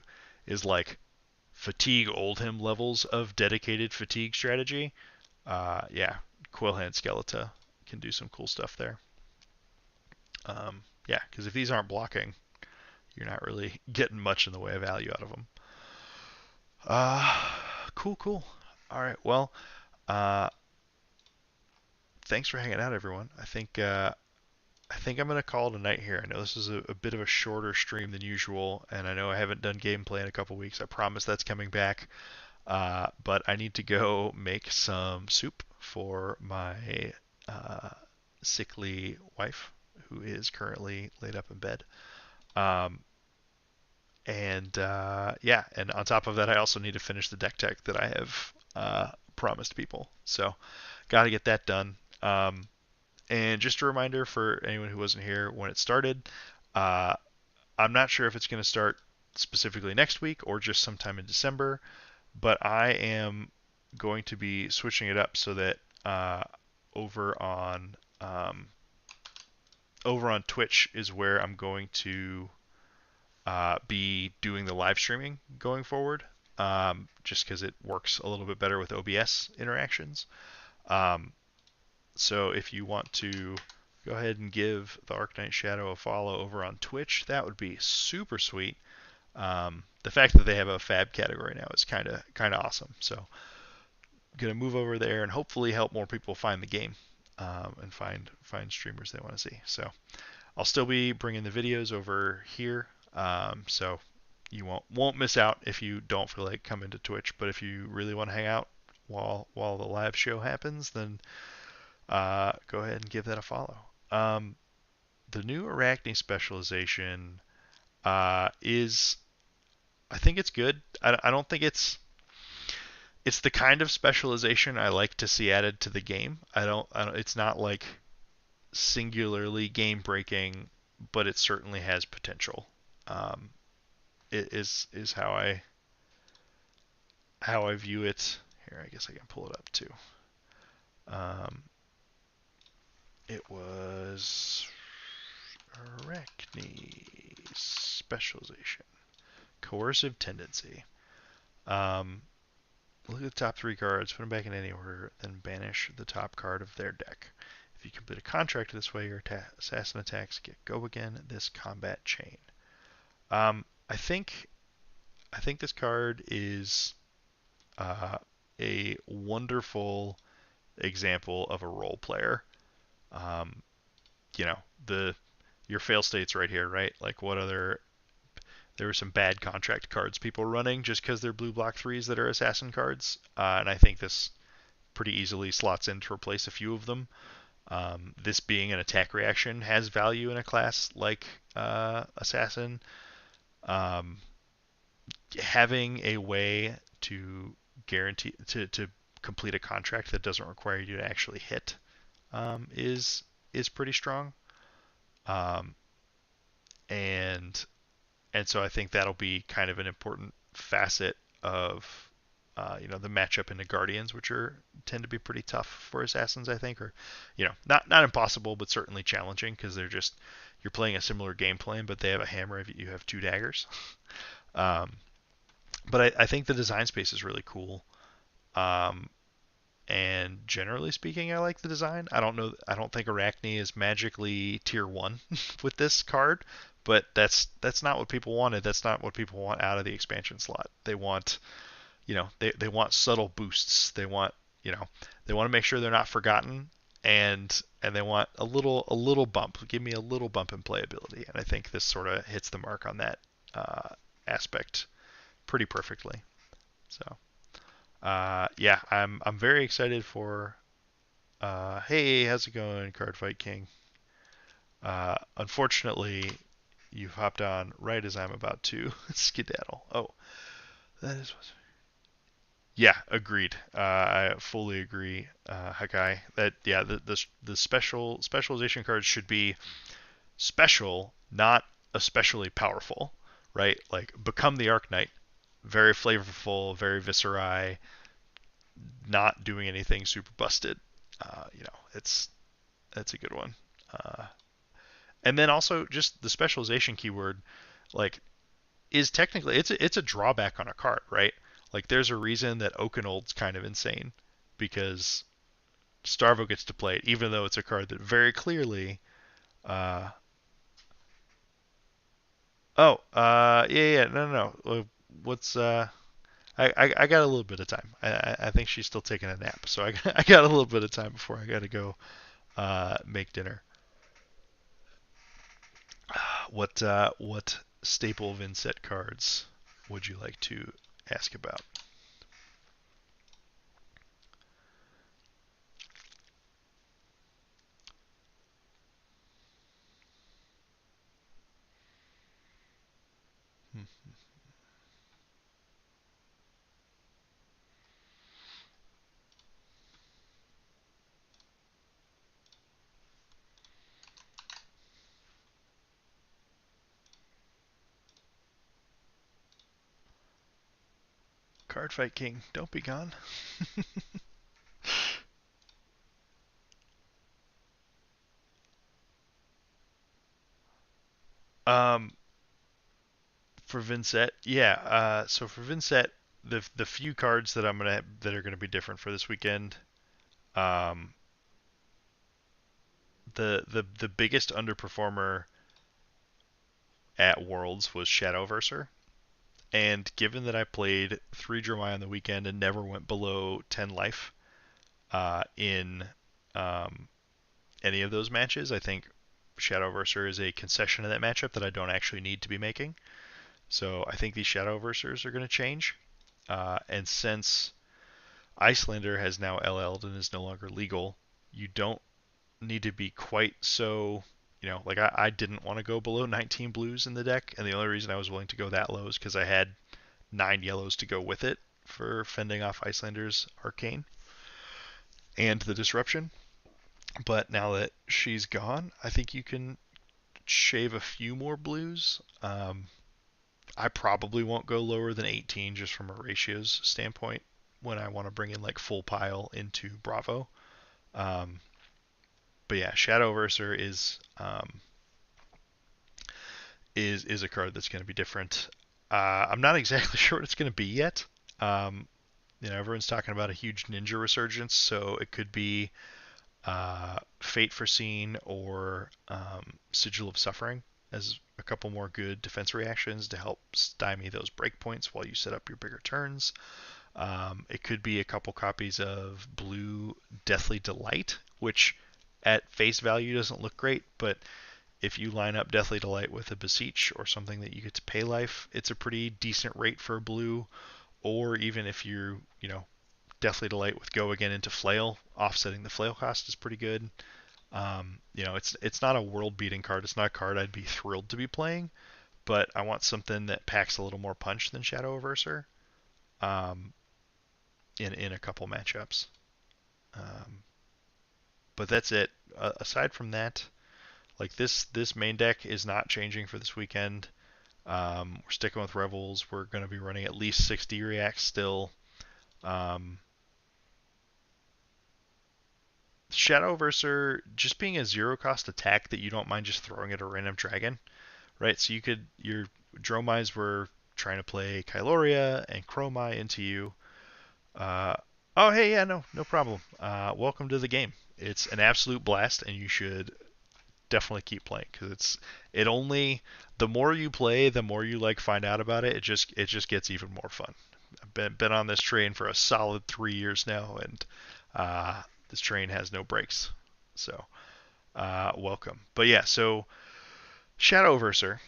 is like fatigue Oldhim levels of dedicated fatigue strategy, yeah, Quillhand Skeleton can do some cool stuff there. Yeah, because if these aren't blocking, you're not really getting much in the way of value out of them. Cool. All right, well, thanks for hanging out, everyone. I think I'm gonna call it a night here. I know this is a bit of a shorter stream than usual, and I know I haven't done gameplay in a couple weeks. I promise that's coming back. But I need to go make some soup for my sickly wife, who is currently laid up in bed. Um, and yeah, and on top of that, I also need to finish the deck tech that I have promised people. So, got to get that done. And just a reminder for anyone who wasn't here when it started, I'm not sure if it's going to start specifically next week or just sometime in December, but I am going to be switching it up so that over on Twitch is where I'm going to be doing the live streaming going forward, just because it works a little bit better with OBS interactions. So if you want to go ahead and give the Arcanite Shadow a follow over on Twitch, that would be super sweet. The fact that they have a fab category now is kind of awesome. So gonna move over there and hopefully help more people find the game, and find streamers they want to see. So I'll still be bringing the videos over here, so you won't miss out if you don't feel like coming to Twitch. But if you really want to hang out while the live show happens, then go ahead and give that a follow. The new Arachne specialization is, I think it's good. I don't think it's it's the kind of specialization I like to see added to the game. I don't it's not like singularly game breaking, but it certainly has potential. Um, it is how I view it. Here, I guess I can pull it up too. Um, it was Arachne specialization, coercive tendency. Um, Look at the top three cards, put them back in any order, then banish the top card of their deck. If you complete a contract this way, your assassin attacks get go again. This combat chain. I think this card is uh, a wonderful example of a role player. Um, you know the your fail states right here, right? Like what other there were some bad contract cards people running just because they're blue block threes that are assassin cards, and I think this pretty easily slots in to replace a few of them. This being an attack reaction has value in a class like assassin. Um, Having a way to guarantee to complete a contract that doesn't require you to actually hit is pretty strong. Um, and and so I think that'll be kind of an important facet of the matchup into Guardians, which are tend to be pretty tough for assassins, I think, or not impossible, but certainly challenging because they're just you're playing a similar game plan, but they have a hammer if you have two daggers. um, but I think the design space is really cool. Um, and generally speaking, I like the design. I don't know. I don't think Arachne is magically tier one with this card, but that's not what people wanted. That's not what people want out of the expansion slot. They want they want subtle boosts. They want to make sure they're not forgotten, and they want a little bump. Give me a little bump in playability, and I think this sort of hits the mark on that uh, aspect pretty perfectly. So. Yeah, I'm very excited for. Hey, how's it going, Card Fight King? Unfortunately, you've hopped on right as I'm about to skedaddle. Oh, that is. Yeah, agreed. I fully agree, Hakai. That yeah, the specialization cards should be special, not especially powerful, right? Like become the Arc Knight, very flavorful, very visceri, not doing anything super busted. It's that's a good one. Uh, and then also just the specialization keyword, like, is technically it's a drawback on a card, right? Like, there's a reason that Okanold's kind of insane because Starvo gets to play it, even though it's a card that very clearly. Uh, yeah, no. What's I got a little bit of time. I think she's still taking a nap, so I got a little bit of time before I got to go make dinner. What staple Vynnset cards would you like to ask about? Hmm. Card Fight King, don't be gone. um, for Vynnset, yeah. So for Vynnset, the few cards that are gonna be different for this weekend, um, the biggest underperformer at Worlds was Shadowverser. And given that I played 3 Dromi on the weekend and never went below 10 life in um, any of those matches, I think Shadowverser is a concession in that matchup that I don't actually need to be making. So I think these Shadowversers are going to change. And since Icelander has now LL'd and is no longer legal, you don't need to be quite so. Like I didn't want to go below 19 blues in the deck, and the only reason I was willing to go that low is because I had 9 yellows to go with it. for fending off Icelander's Arcane and the disruption. But now that she's gone, I think you can shave a few more blues. I probably won't go lower than 18 just from a ratios standpoint when I want to bring in like full pile into Bravo. Um, but yeah, Shadowverser is a card that's going to be different. I'm not exactly sure what it's going to be yet. Um, everyone's talking about a huge ninja resurgence, so it could be Fate Foreseen or Sigil of Suffering as a couple more good defense reactions to help stymie those breakpoints while you set up your bigger turns. It could be a couple copies of Blue Deathly Delight, which at face value doesn't look great, but if you line up Deathly Delight with a Beseech or something that you get to pay life, it's a pretty decent rate for a blue. Or even if you Deathly Delight with Go Again into Flail, offsetting the Flail cost is pretty good. It's not a world-beating card. It's not a card I'd be thrilled to be playing, but I want something that packs a little more punch than Shadow Averser um, in a couple matchups. Um, but that's it. Aside from that, like this main deck is not changing for this weekend. We're sticking with Revels. We're going to be running at least 60 reacts still. Um, Shadowverser just being a zero cost attack that you don't mind just throwing at a random dragon, right? So your Dromis were trying to play Kyloria and Chromai into you. Uh, oh hey, yeah, no problem. Welcome to the game. It's an absolute blast, and you should definitely keep playing because it only the more you play, the more you like find out about it. It just gets even more fun. I've been on this train for a solid 3 years now, and this train has no brakes. So welcome. But yeah, so Shadowverser.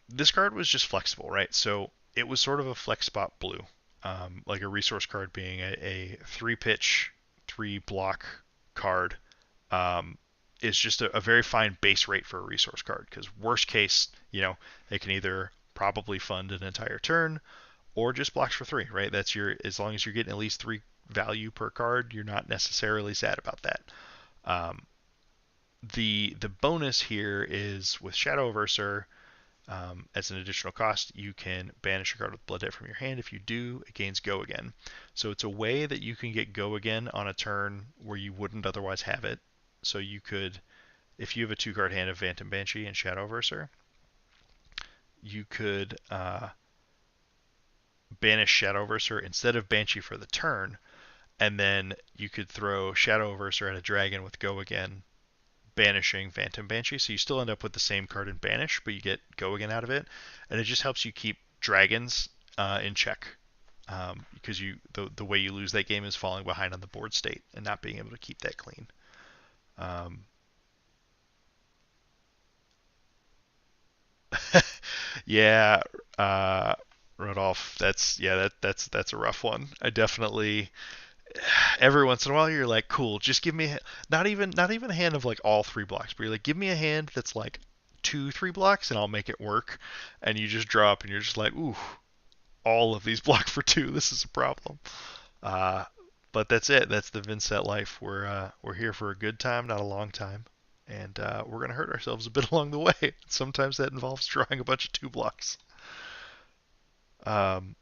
This card was just flexible, right? So it was sort of a flex spot blue, like a resource card being a 3 pitch, 3 block card. Um, is just a very fine base rate for a resource card because worst case, they can either probably fund an entire turn or just blocks for 3, right? That's as long as you're getting at least 3 value per card, you're not necessarily sad about that. Um, the bonus here is with Shadowverser, as an additional cost, you can banish a card with Blood Debt from your hand. If you do, it gains Go Again. So it's a way that you can get Go Again on a turn where you wouldn't otherwise have it. So you could, if you have a 2-card hand of Phantom Banshee and Shadowverser, you could banish Shadowverser instead of Banshee for the turn, and then you could throw Shadowverser at a dragon with Go Again, banishing Phantom Banshee. So you still end up with the same card in Banish, but you get Go Again out of it, and it just helps you keep dragons in check. Because the way you lose that game is falling behind on the board state and not being able to keep that clean. Um, yeah, uh, Rodolph, that's a rough one. I definitely every once in a while you're like, cool, just give me not even a hand of like all 3 blocks, but you're like, give me a hand that's like 2 3 blocks and I'll make it work. And you just draw up and you're just like, ooh, all of these block for 2. This is a problem. Uh, but that's it. That's the Vynnset life. We're here for a good time, not a long time, and we're gonna hurt ourselves a bit along the way. Sometimes that involves drawing a bunch of 2 blocks. Um,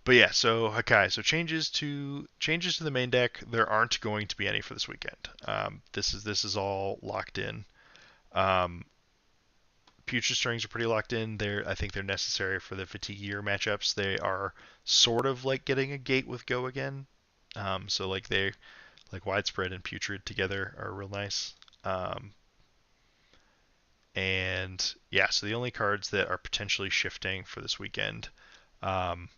but yeah, so Hakai. So changes to the main deck. There aren't going to be any for this weekend. This is all locked in. Um, Putrid Strings are pretty locked in. I think they're necessary for the Fatigue Year matchups. They are sort of like getting a gate with Go Again. So like Widespread and Putrid together are real nice. And yeah, so the only cards that are potentially shifting for this weekend, um,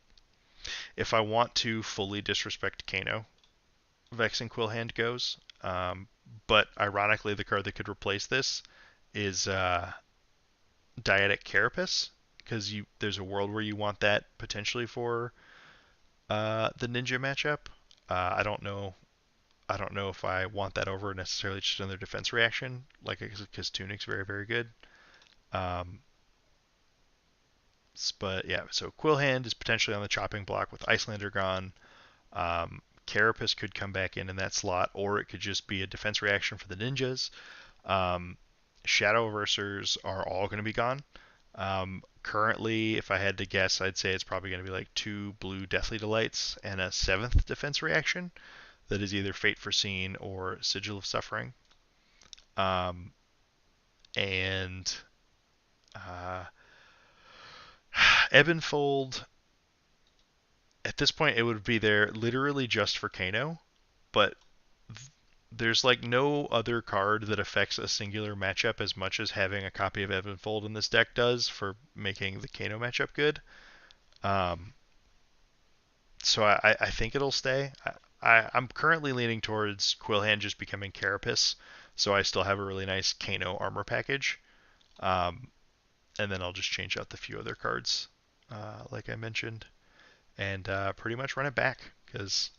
if I want to fully disrespect Kano, Vexing Quill Hand goes. But ironically, the card that could replace this is Dietic Carapace, because there's a world where you want that potentially for the Ninja matchup. I don't know. I don't know if I want that over necessarily just another defense reaction, like because Tunic's very very good. Um, But yeah, so Quillhand is potentially on the chopping block with Icelander gone. Carapace could come back in that slot, or it could just be a defense reaction for the ninjas. Um, Shadow Reversers are all going to be gone. Currently, if I had to guess, I'd say it's probably going to be like 2 blue Deathly Delights and a 7th defense reaction that is either Fate Foreseen or Sigil of Suffering. Um, and uh, Ebonfold, at this point, it would be there literally just for Kano, but there's like no other card that affects a singular matchup as much as having a copy of Ebonfold in this deck does for making the Kano matchup good. Um, so I think it'll stay. I'm currently leaning towards Quillhand just becoming Carapace, so I still have a really nice Kano armor package. Um, and then I'll just change out the few other cards, like I mentioned, and pretty much run it back because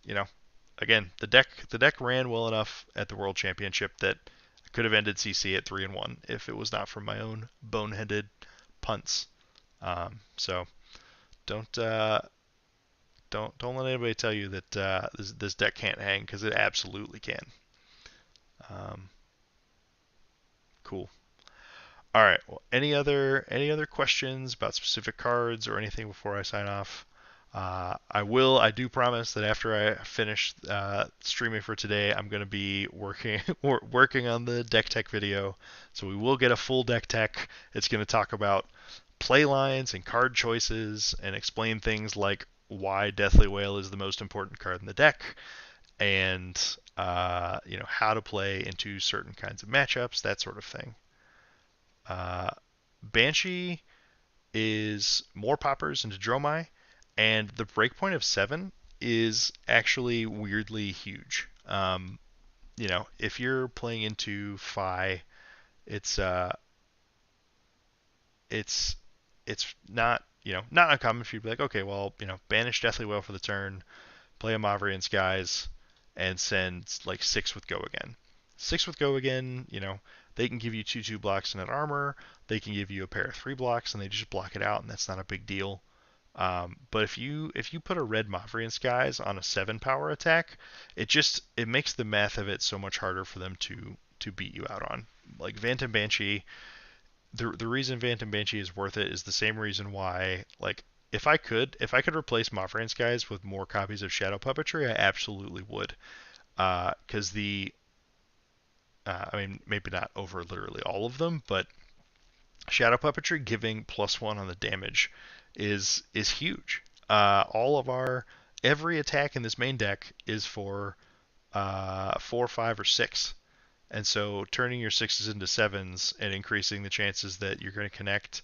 again the deck ran well enough at the World Championship that I could have ended CC at 3-1 if it was not for my own boneheaded punts. So don't don't let anybody tell you that this deck can't hang because it absolutely can. Um, cool. All right. Well, any other questions about specific cards or anything before I sign off? I do promise that after I finish streaming for today, I'm going to be working on the deck tech video. So we will get a full deck tech. It's going to talk about play lines and card choices and explain things like why Deathly Whale is the most important card in the deck and how to play into certain kinds of matchups, that sort of thing. Uh, Banshee is more poppers into Dromi, and the breakpoint of 7 is actually weirdly huge. If you're playing into Phi, it's it's it's not uncommon for you to be like, okay, well, banish Deathly Whale for the turn, play a Mavrian Skies, and send like 6 with Go Again. 6 with Go Again, they can give you 2/2 blocks and an armor. They can give you a pair of 3 blocks, and they just block it out, and that's not a big deal. But if you put a red Mavrian Skies on a 7 power attack, it makes the math of it so much harder for them to beat you out on. Like Phantom Banshee, the reason Phantom Banshee is worth it is the same reason why, like, if I could replace Mavrian Skies with more copies of Shadow Puppetry, I absolutely would. Because I mean, maybe not over literally all of them, but Shadow Puppetry giving +1 on the damage is huge. Every attack in this main deck is for 4, 5, or 6. And so turning your 6s into 7s and increasing the chances that you're going to connect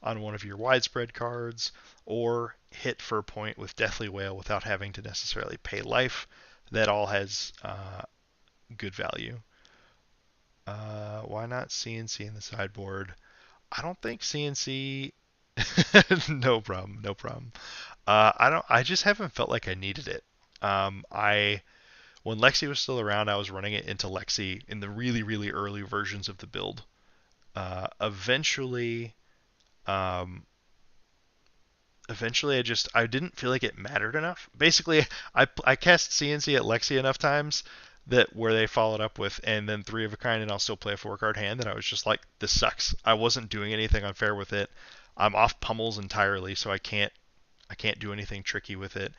on one of your widespread cards or hit for a point with Deathly Whale without having to necessarily pay life, that all has good value. Why not CNC in the sideboard? I don't think CNC. No problem, no problem. I don't. I just haven't felt like I needed it. I When Lexi was still around, I was running it into Lexi in the really, really early versions of the build. Eventually, um, I didn't feel like it mattered enough. Basically, I cast CNC at Lexi enough times that where they followed up with and then 3 of a kind and I'll still play a 4-card hand, and I was just like, this sucks. I wasn't doing anything unfair with it. I'm off pummels entirely, so I can't do anything tricky with it.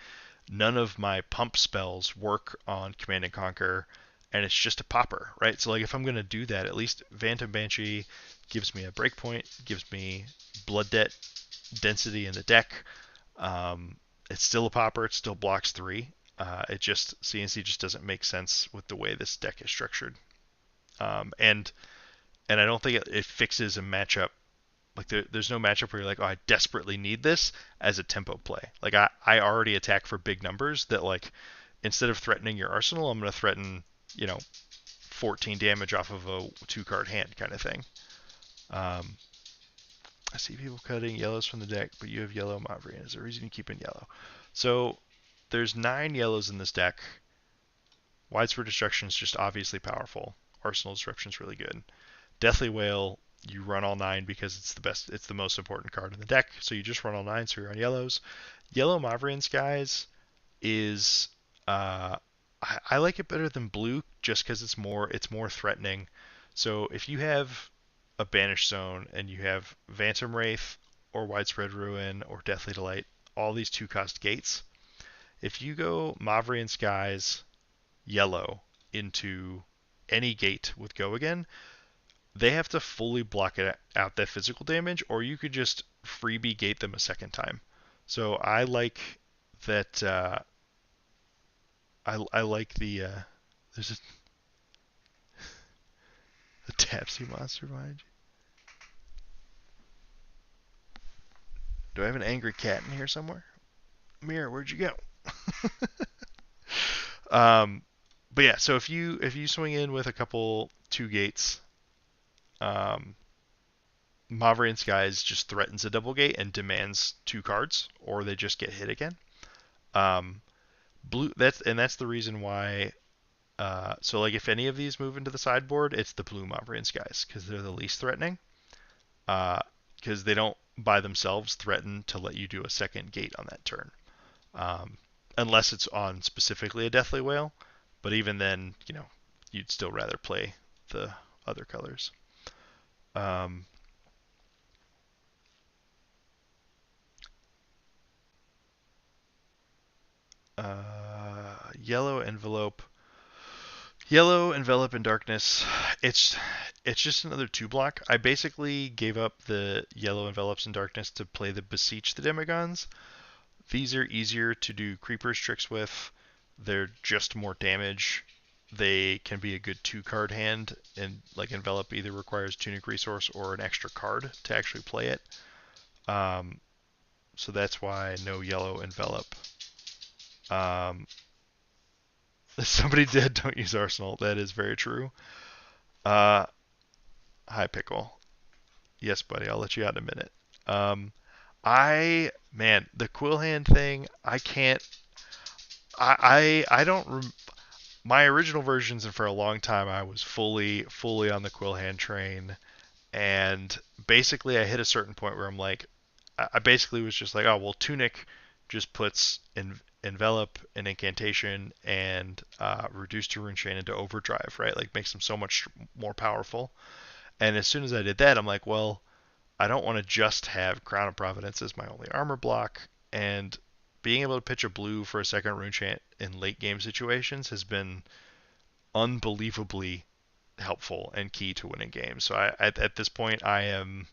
None of my pump spells work on Command and Conquer, and it's just a popper, right? So like if I'm gonna do that, at least Phantom Banshee gives me a breakpoint, gives me blood debt density in the deck. It's still a popper. It still blocks 3. It just CNC just doesn't make sense with the way this deck is structured. And I don't think it fixes a matchup. Like there's no matchup where you're like, oh, I desperately need this as a tempo play. Like I already attack for big numbers that like instead of threatening your arsenal, I'm going to threaten 14 damage off of a 2-card hand kind of thing. I see people cutting yellows from the deck, but you have yellow Mavrian. Is there a reason you keep in yellow? So there's 9 yellows in this deck. Widespread Destruction is just obviously powerful. Arsenal Disruption is really good. Deathly Whale you run all 9 because it's the most important card in the deck. So you just run all 9, so you're on yellows. Yellow Mavrian Skies is I like it better than blue just because it's more threatening. So if you have a Banish Zone and you have Phantom Wraith or Widespread Ruin or Deathly Delight, all these 2-cost gates, if you go Mavrian Skies yellow into any gate with Go Again, they have to fully block it out that physical damage, or you could just freebie gate them a second time. So I like that. I like there's a Tapsy monster behind you. Do I have an angry cat in here somewhere? Mirror, where'd you go? um, but yeah, so if you swing in with a couple 2 gates, um, Maverian Skies just threatens a double gate and demands 2 cards, or they just get hit again. Um, that's the reason why. So like if any of these move into the sideboard, it's the blue Maverian Skies because they're the least threatening. Because they don't by themselves threaten to let you do a second gate on that turn, um, unless it's on specifically a Deathly Whale. But even then, you'd still rather play the other colors. Um, Yellow Envelope. Yellow Envelop in Darkness. It's it's just another 2 block. I basically gave up the Yellow Envelops in Darkness to play the Beseech the Demigons. These are easier to do creepers tricks with. They're just more damage. They can be a good 2-card hand, and like Envelop either requires Tunic Resource or an extra card to actually play it. Um, so that's why no Yellow Envelop. Um, somebody did don't use Arsenal. That is very true. Uh, Hi Pickle. Yes, buddy. I'll let you out in a minute. Man, the Quill Hand thing. I can't. I don't. My original versions, and for a long time, I was fully on the Quill Hand train, and basically, I hit a certain point where I'm like, I basically was just like, oh well, Tunic just puts envelop an incantation and reduce to Rune Chain into overdrive, right? Like makes them so much more powerful. And as soon as I did that, I'm like, well, I don't want to just have Crown of Providence as my only armor block. And being able to pitch a blue for a second Rune Chant in late game situations has been unbelievably helpful and key to winning games. So at this point, I am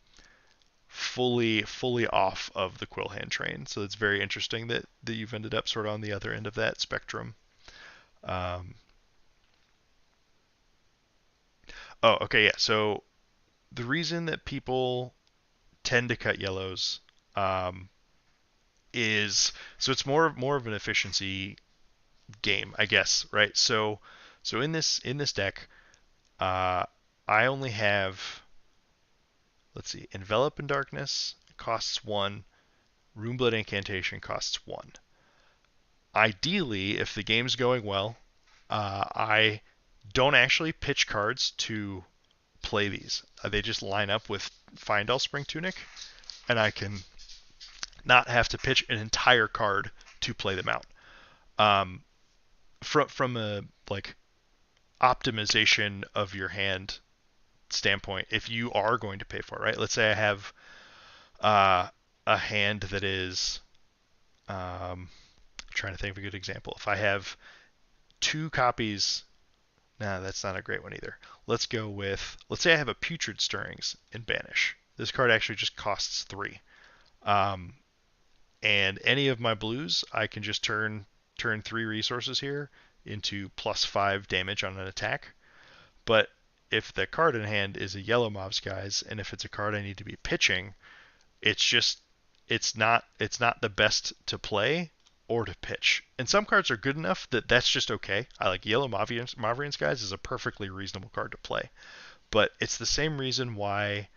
fully off of the Quill Hand train. So it's very interesting that you've ended up sort of on the other end of that spectrum. Um, oh, okay, yeah. So the reason that people tend to cut yellows um, is so it's more of an efficiency game, I guess, right? So in this deck, uh, I only have, let's see, Envelop in Darkness costs 1, Runeblood Incantation costs 1. Ideally, if the game's going well, I don't actually pitch cards to play these. They just line up with Fyendal Spring Tunic, and I can not have to pitch an entire card to play them out. Um, from a like optimization of your hand standpoint, if you are going to pay for it, right? Let's say I have a hand that is, trying to think of a good example. If I have 2 copies, nah, that's not a great one either. Let's go with, let's say I have a Putrid Stirrings in Banish. This card actually just costs 3. Um, and any of my blues, I can just turn 3 resources here into +5 damage on an attack. But if the card in hand is a yellow Mob Skies, and if it's a card I need to be pitching, it's not the best to play or to pitch. And some cards are good enough that that's just okay. I like yellow Mavrian Skies is a perfectly reasonable card to play. But it's the same reason why,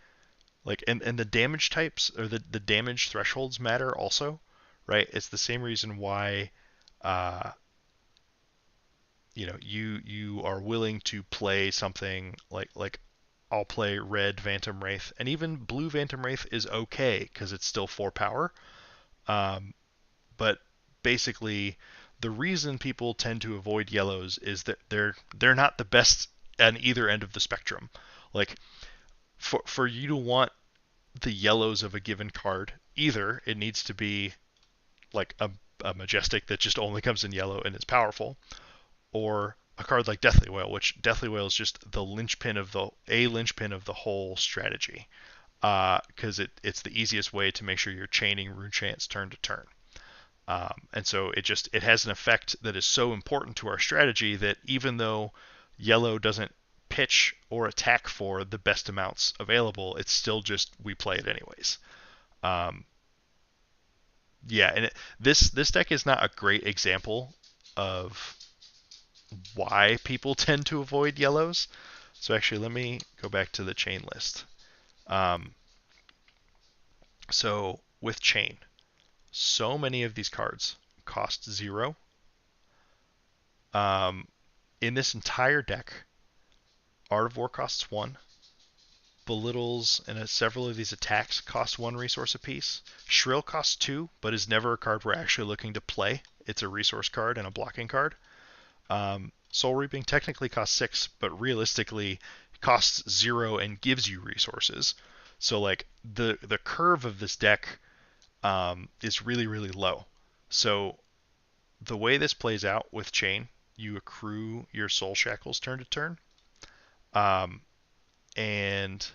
like, and the damage types or the damage thresholds matter also, right? It's the same reason why uh, you are willing to play something like I'll play red Phantom Wraith, and even blue Phantom Wraith is okay because it's still 4 power. Um, but basically, the reason people tend to avoid yellows is that they're not the best on either end of the spectrum. Like for you to want the yellows of a given card, either it needs to be like a majestic that just only comes in yellow and is powerful, or a card like Deathly Whale, which Deathly Whale is just the linchpin of the whole strategy, because it's the easiest way to make sure you're chaining Rune Chants turn to turn. And so it has an effect that is so important to our strategy that even though yellow doesn't pitch or attack for the best amounts available, it's still just we play it anyways. Um, yeah, and this deck is not a great example of why people tend to avoid yellows. So actually, let me go back to the Chane list. Um, so with Chane, so many of these cards cost 0. In this entire deck, Art of War costs 1. Belittles and several of these attacks cost 1 resource apiece. Shrill costs 2, but is never a card we're actually looking to play. It's a resource card and a blocking card. Soul Reaping technically costs 6, but realistically costs 0 and gives you resources. So like the curve of this deck is really, really low. So the way this plays out with Chane, you accrue your Soul Shackles turn to turn. And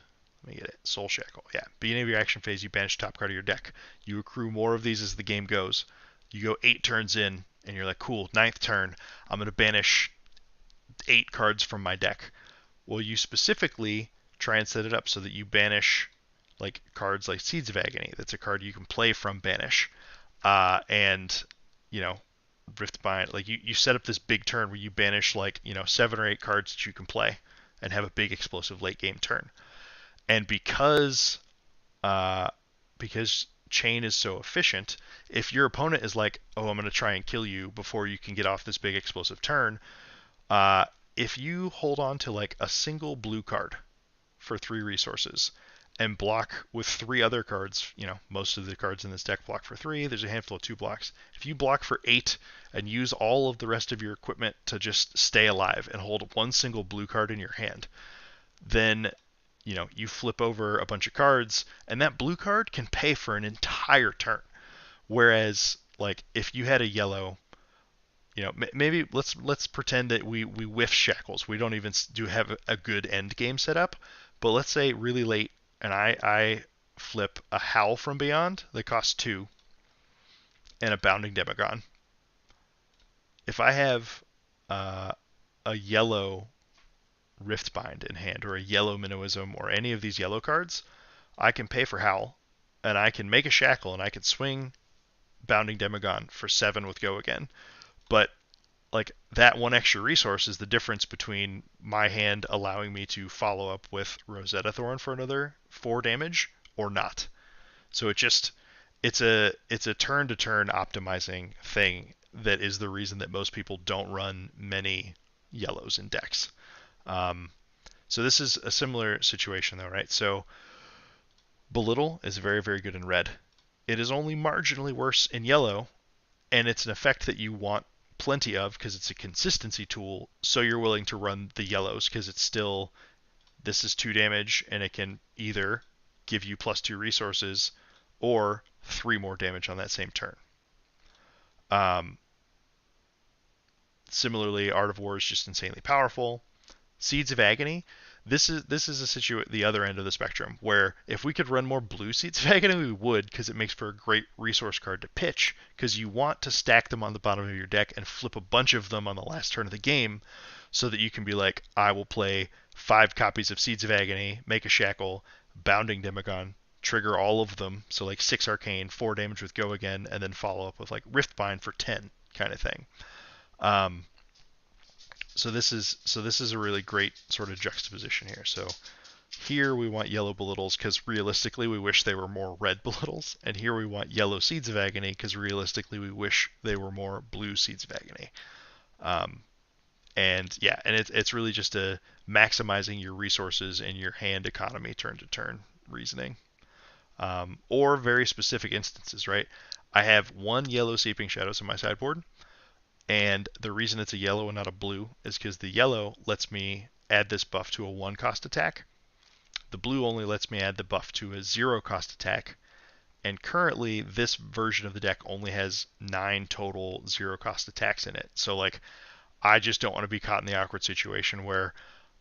let me get it. Soul Shackle. Yeah. Beginning of your action phase, you banish top card of your deck. You accrue more of these as the game goes. You go 8 turns in, and you're like, cool, 9th turn, I'm going to banish 8 cards from my deck. Well, you specifically try and set it up so that you banish like cards like Seeds of Agony. That's a card you can play from banish. And, you know, Riftbind, like you set up this big turn where you banish like, 7 or 8 cards that you can play and have a big explosive late game turn. And because Chane is so efficient, if your opponent is like, oh, I'm going to try and kill you before you can get off this big explosive turn, if you hold on to like a single blue card for 3 resources and block with 3 other cards, most of the cards in this deck block for 3, there's a handful of 2 blocks. If you block for 8 and use all of the rest of your equipment to just stay alive and hold one single blue card in your hand, then you flip over a bunch of cards, and that blue card can pay for an entire turn. Whereas, like, if you had a yellow, maybe let's pretend that we whiff Shackles. We don't even have a good end game set up, but let's say really late, and I flip a Howl from Beyond that costs 2, and a Bounding Demagon. If I have a yellow Riftbind in hand, or a yellow Minnowism, or any of these yellow cards, I can pay for Howl, and I can make a Shackle, and I can swing Bounding Demagon for 7 with Go Again. But like that 1 extra resource is the difference between my hand allowing me to follow up with Rosetta Thorn for another 4 damage or not. So it's a turn to turn optimizing thing that is the reason that most people don't run many yellows in decks. So this is a similar situation though, right? So Belittle is very, very good in red. It is only marginally worse in yellow, and it's an effect that you want plenty of because it's a consistency tool, so you're willing to run the yellows because it's still, this is 2 damage, and it can either give you +2 resources or 3 more damage on that same turn. Similarly, Art of War is just insanely powerful. Seeds of Agony, this is the other end of the spectrum, where if we could run more blue Seeds of Agony, we would, because it makes for a great resource card to pitch, because you want to stack them on the bottom of your deck and flip a bunch of them on the last turn of the game, so that you can be like, I will play 5 copies of Seeds of Agony, make a Shackle, Bounding Demagon, trigger all of them, so like 6 Arcane, 4 damage with Go Again, and then follow up with like Riftbind for 10, kind of thing. So this is a really great sort of juxtaposition here. So here we want yellow Belittles because realistically we wish they were more red Belittles, and here we want yellow Seeds of Agony because realistically we wish they were more blue Seeds of Agony. And yeah, and it's really just a maximizing your resources and your hand economy turn to turn reasoning. Or very specific instances, right? I have one yellow Seeping Shadows in my sideboard, and the reason it's a yellow and not a blue is because the yellow lets me add this buff to a 1 cost attack. The blue only lets me add the buff to a 0 cost attack. And currently, this version of the deck only has 9 total 0 cost attacks in it. So, like, I just don't want to be caught in the awkward situation where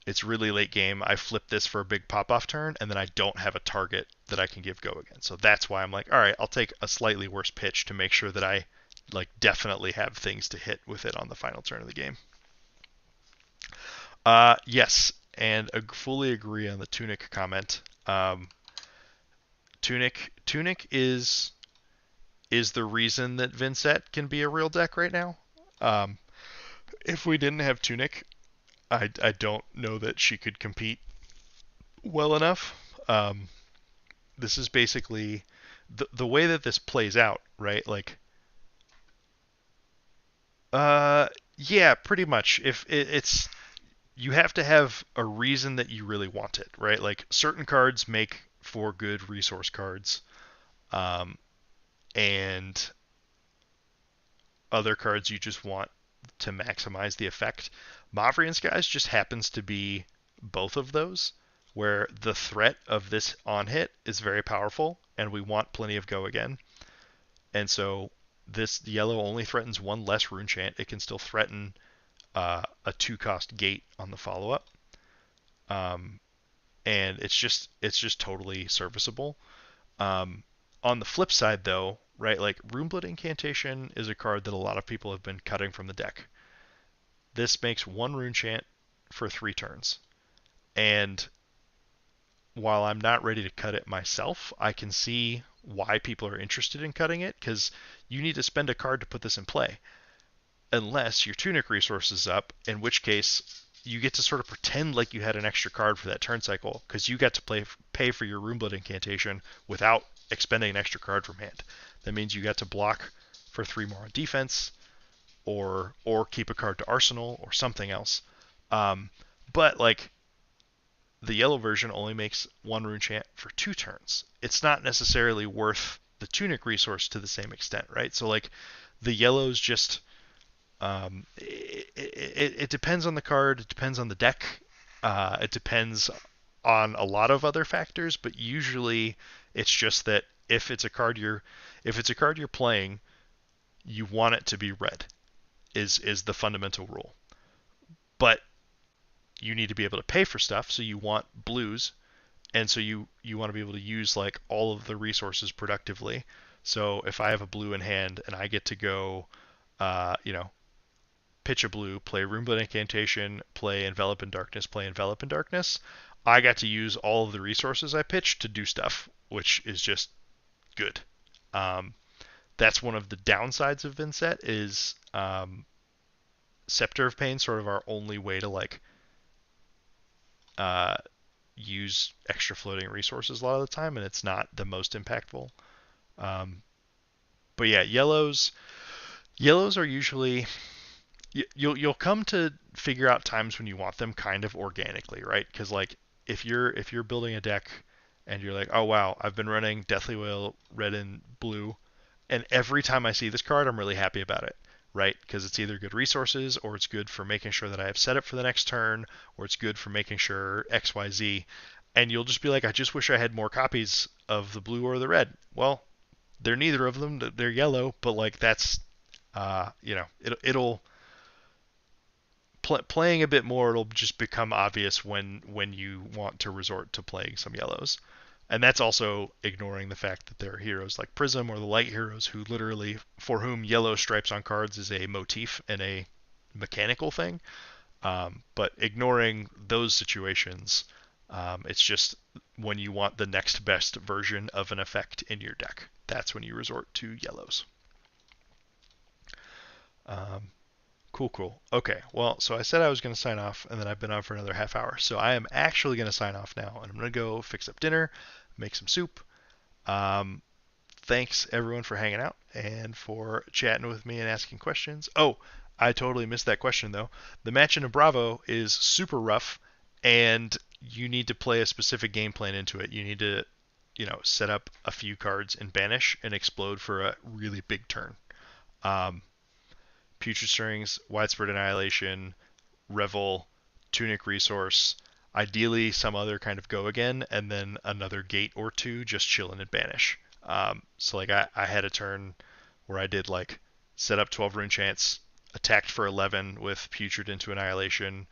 it's really late game. I flip this for a big pop off turn, and then I don't have a target that I can give go again. So that's why I'm like, all right, I'll take a slightly worse pitch to make sure that I like definitely have things to hit with it on the final turn of the game. Yes, and fully agree on the Tunic comment. Tunic is the reason that Vynnset can be a real deck right now. Um, if we didn't have Tunic, I don't know that she could compete well enough. This is basically the way that this plays out, right? Like, yeah, pretty much. If it's you have to have a reason that you really want it, right? Like certain cards make for good resource cards, um, and other cards you just want to maximize the effect. Mavrian Skies just happens to be both of those, where the threat of this on hit is very powerful, and we want plenty of go again. And so this yellow only threatens one less rune chant. It can still threaten a 2 cost gate on the follow up, um, and it's just totally serviceable. Um, on the flip side, though, right, like Runeblood Incantation is a card that a lot of people have been cutting from the deck. This makes 1 rune chant for 3 turns, and while I'm not ready to cut it myself, I can see why people are interested in cutting it because you need to spend a card to put this in play. Unless your Tunic resource is up, in which case you get to sort of pretend like you had an extra card for that turn cycle because you got to pay for your Runeblood Incantation without expending an extra card from hand. That means you got to block for 3 more on defense, or keep a card to arsenal or something else. But like the yellow version only makes 1 rune chant for 2 turns. It's not necessarily worth the Tunic resource to the same extent, right? So like the yellows just it depends on the card. It depends on the deck. It depends on a lot of other factors, but usually it's just that if it's a card you're playing, you want it to be red. Is the fundamental rule. But you need to be able to pay for stuff, so you want blues, and so you want to be able to use like all of the resources productively. So if I have a blue in hand and I get to go, you know, pitch a blue, play Runeblood Incantation, play Envelop in Darkness, play Envelop in Darkness, I got to use all of the resources I pitched to do stuff, which is just good. That's one of the downsides of Vynnset is Scepter of Pain, sort of our only way to like uh, use extra floating resources a lot of the time, and it's not the most impactful. Um, but yeah, yellows are usually you'll come to figure out times when you want them kind of organically, right? Because like if you're building a deck and you're like, oh wow, I've been running Deathly Whale red and blue, and every time I see this card, I'm really happy about it, right? Because it's either good resources or it's good for making sure that I have setup for the next turn, or it's good for making sure X, Y, Z. And you'll just be like, I just wish I had more copies of the blue or the red. Well, they're neither of them. They're yellow, but like that's, it'll playing a bit more. It'll just become obvious when you want to resort to playing some yellows. And that's also ignoring the fact that there are heroes like Prism or the Light Heroes who literally, for whom yellow stripes on cards is a motif and a mechanical thing. But ignoring those situations, it's just when you want the next best version of an effect in your deck. That's when you resort to yellows. Um, cool. Okay, well, so I said I was going to sign off, and then I've been on for another half hour. So I am actually going to sign off now, and I'm going to go fix up dinner, make some soup. Thanks everyone for hanging out and for chatting with me and asking questions. Oh, I totally missed that question though. The match in a Bravo is super rough, and you need to play a specific game plan into it. You need to, set up a few cards and banish and explode for a really big turn. Um, Putrid Strings, Widespread Annihilation, Revel, Tunic Resource, ideally some other kind of go again, and then another gate or two just chilling and banish. So like I had a turn where I did like set up 12 rune chants, attacked for 11 with Putrid into Annihilation,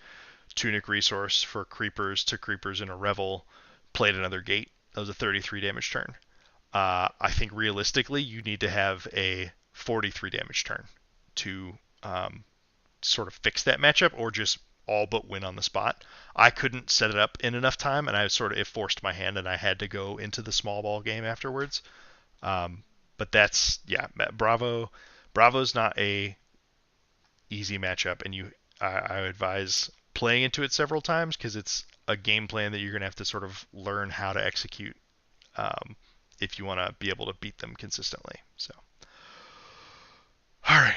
Tunic Resource for creepers to creepers in a Revel, played another gate. That was a 33 damage turn. I think realistically you need to have a 43 damage turn to sort of fix that matchup or just all but win on the spot. I couldn't set it up in enough time, and I sort of it forced my hand, and I had to go into the small ball game afterwards. Um, but that's yeah, Bravo's not a easy matchup, and I advise playing into it several times because it's a game plan that you're gonna have to sort of learn how to execute um, if you want to be able to beat them consistently. So, all right,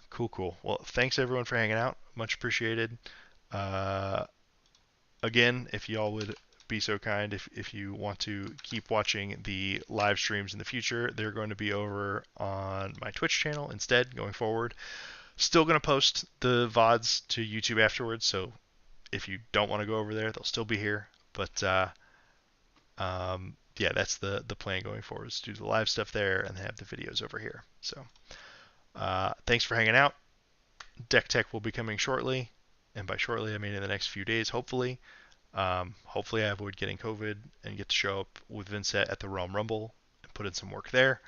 cool, cool. Well, thanks everyone for hanging out. Much appreciated. Uh, Again, if y'all would be so kind, if you want to keep watching the live streams in the future, they're going to be over on my Twitch channel instead going forward. Still going to post the VODs to YouTube afterwards, so if you don't want to go over there, they'll still be here. But yeah, that's the plan going forward is to do the live stuff there and have the videos over here. So thanks for hanging out. Deck Tech will be coming shortly, and by shortly I mean in the next few days, hopefully. Hopefully I avoid getting COVID and get to show up with Vynnset at the Realm Rumble and put in some work there.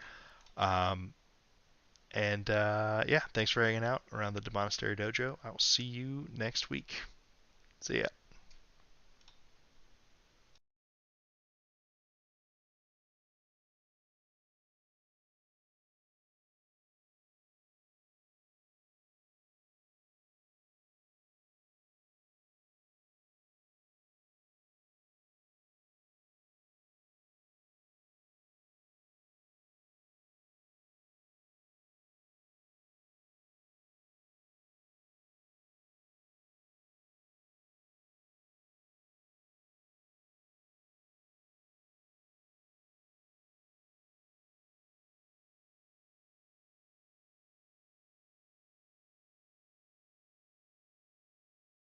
Um, and yeah, thanks for hanging out around the Demonastery Dojo. I will see you next week. See ya.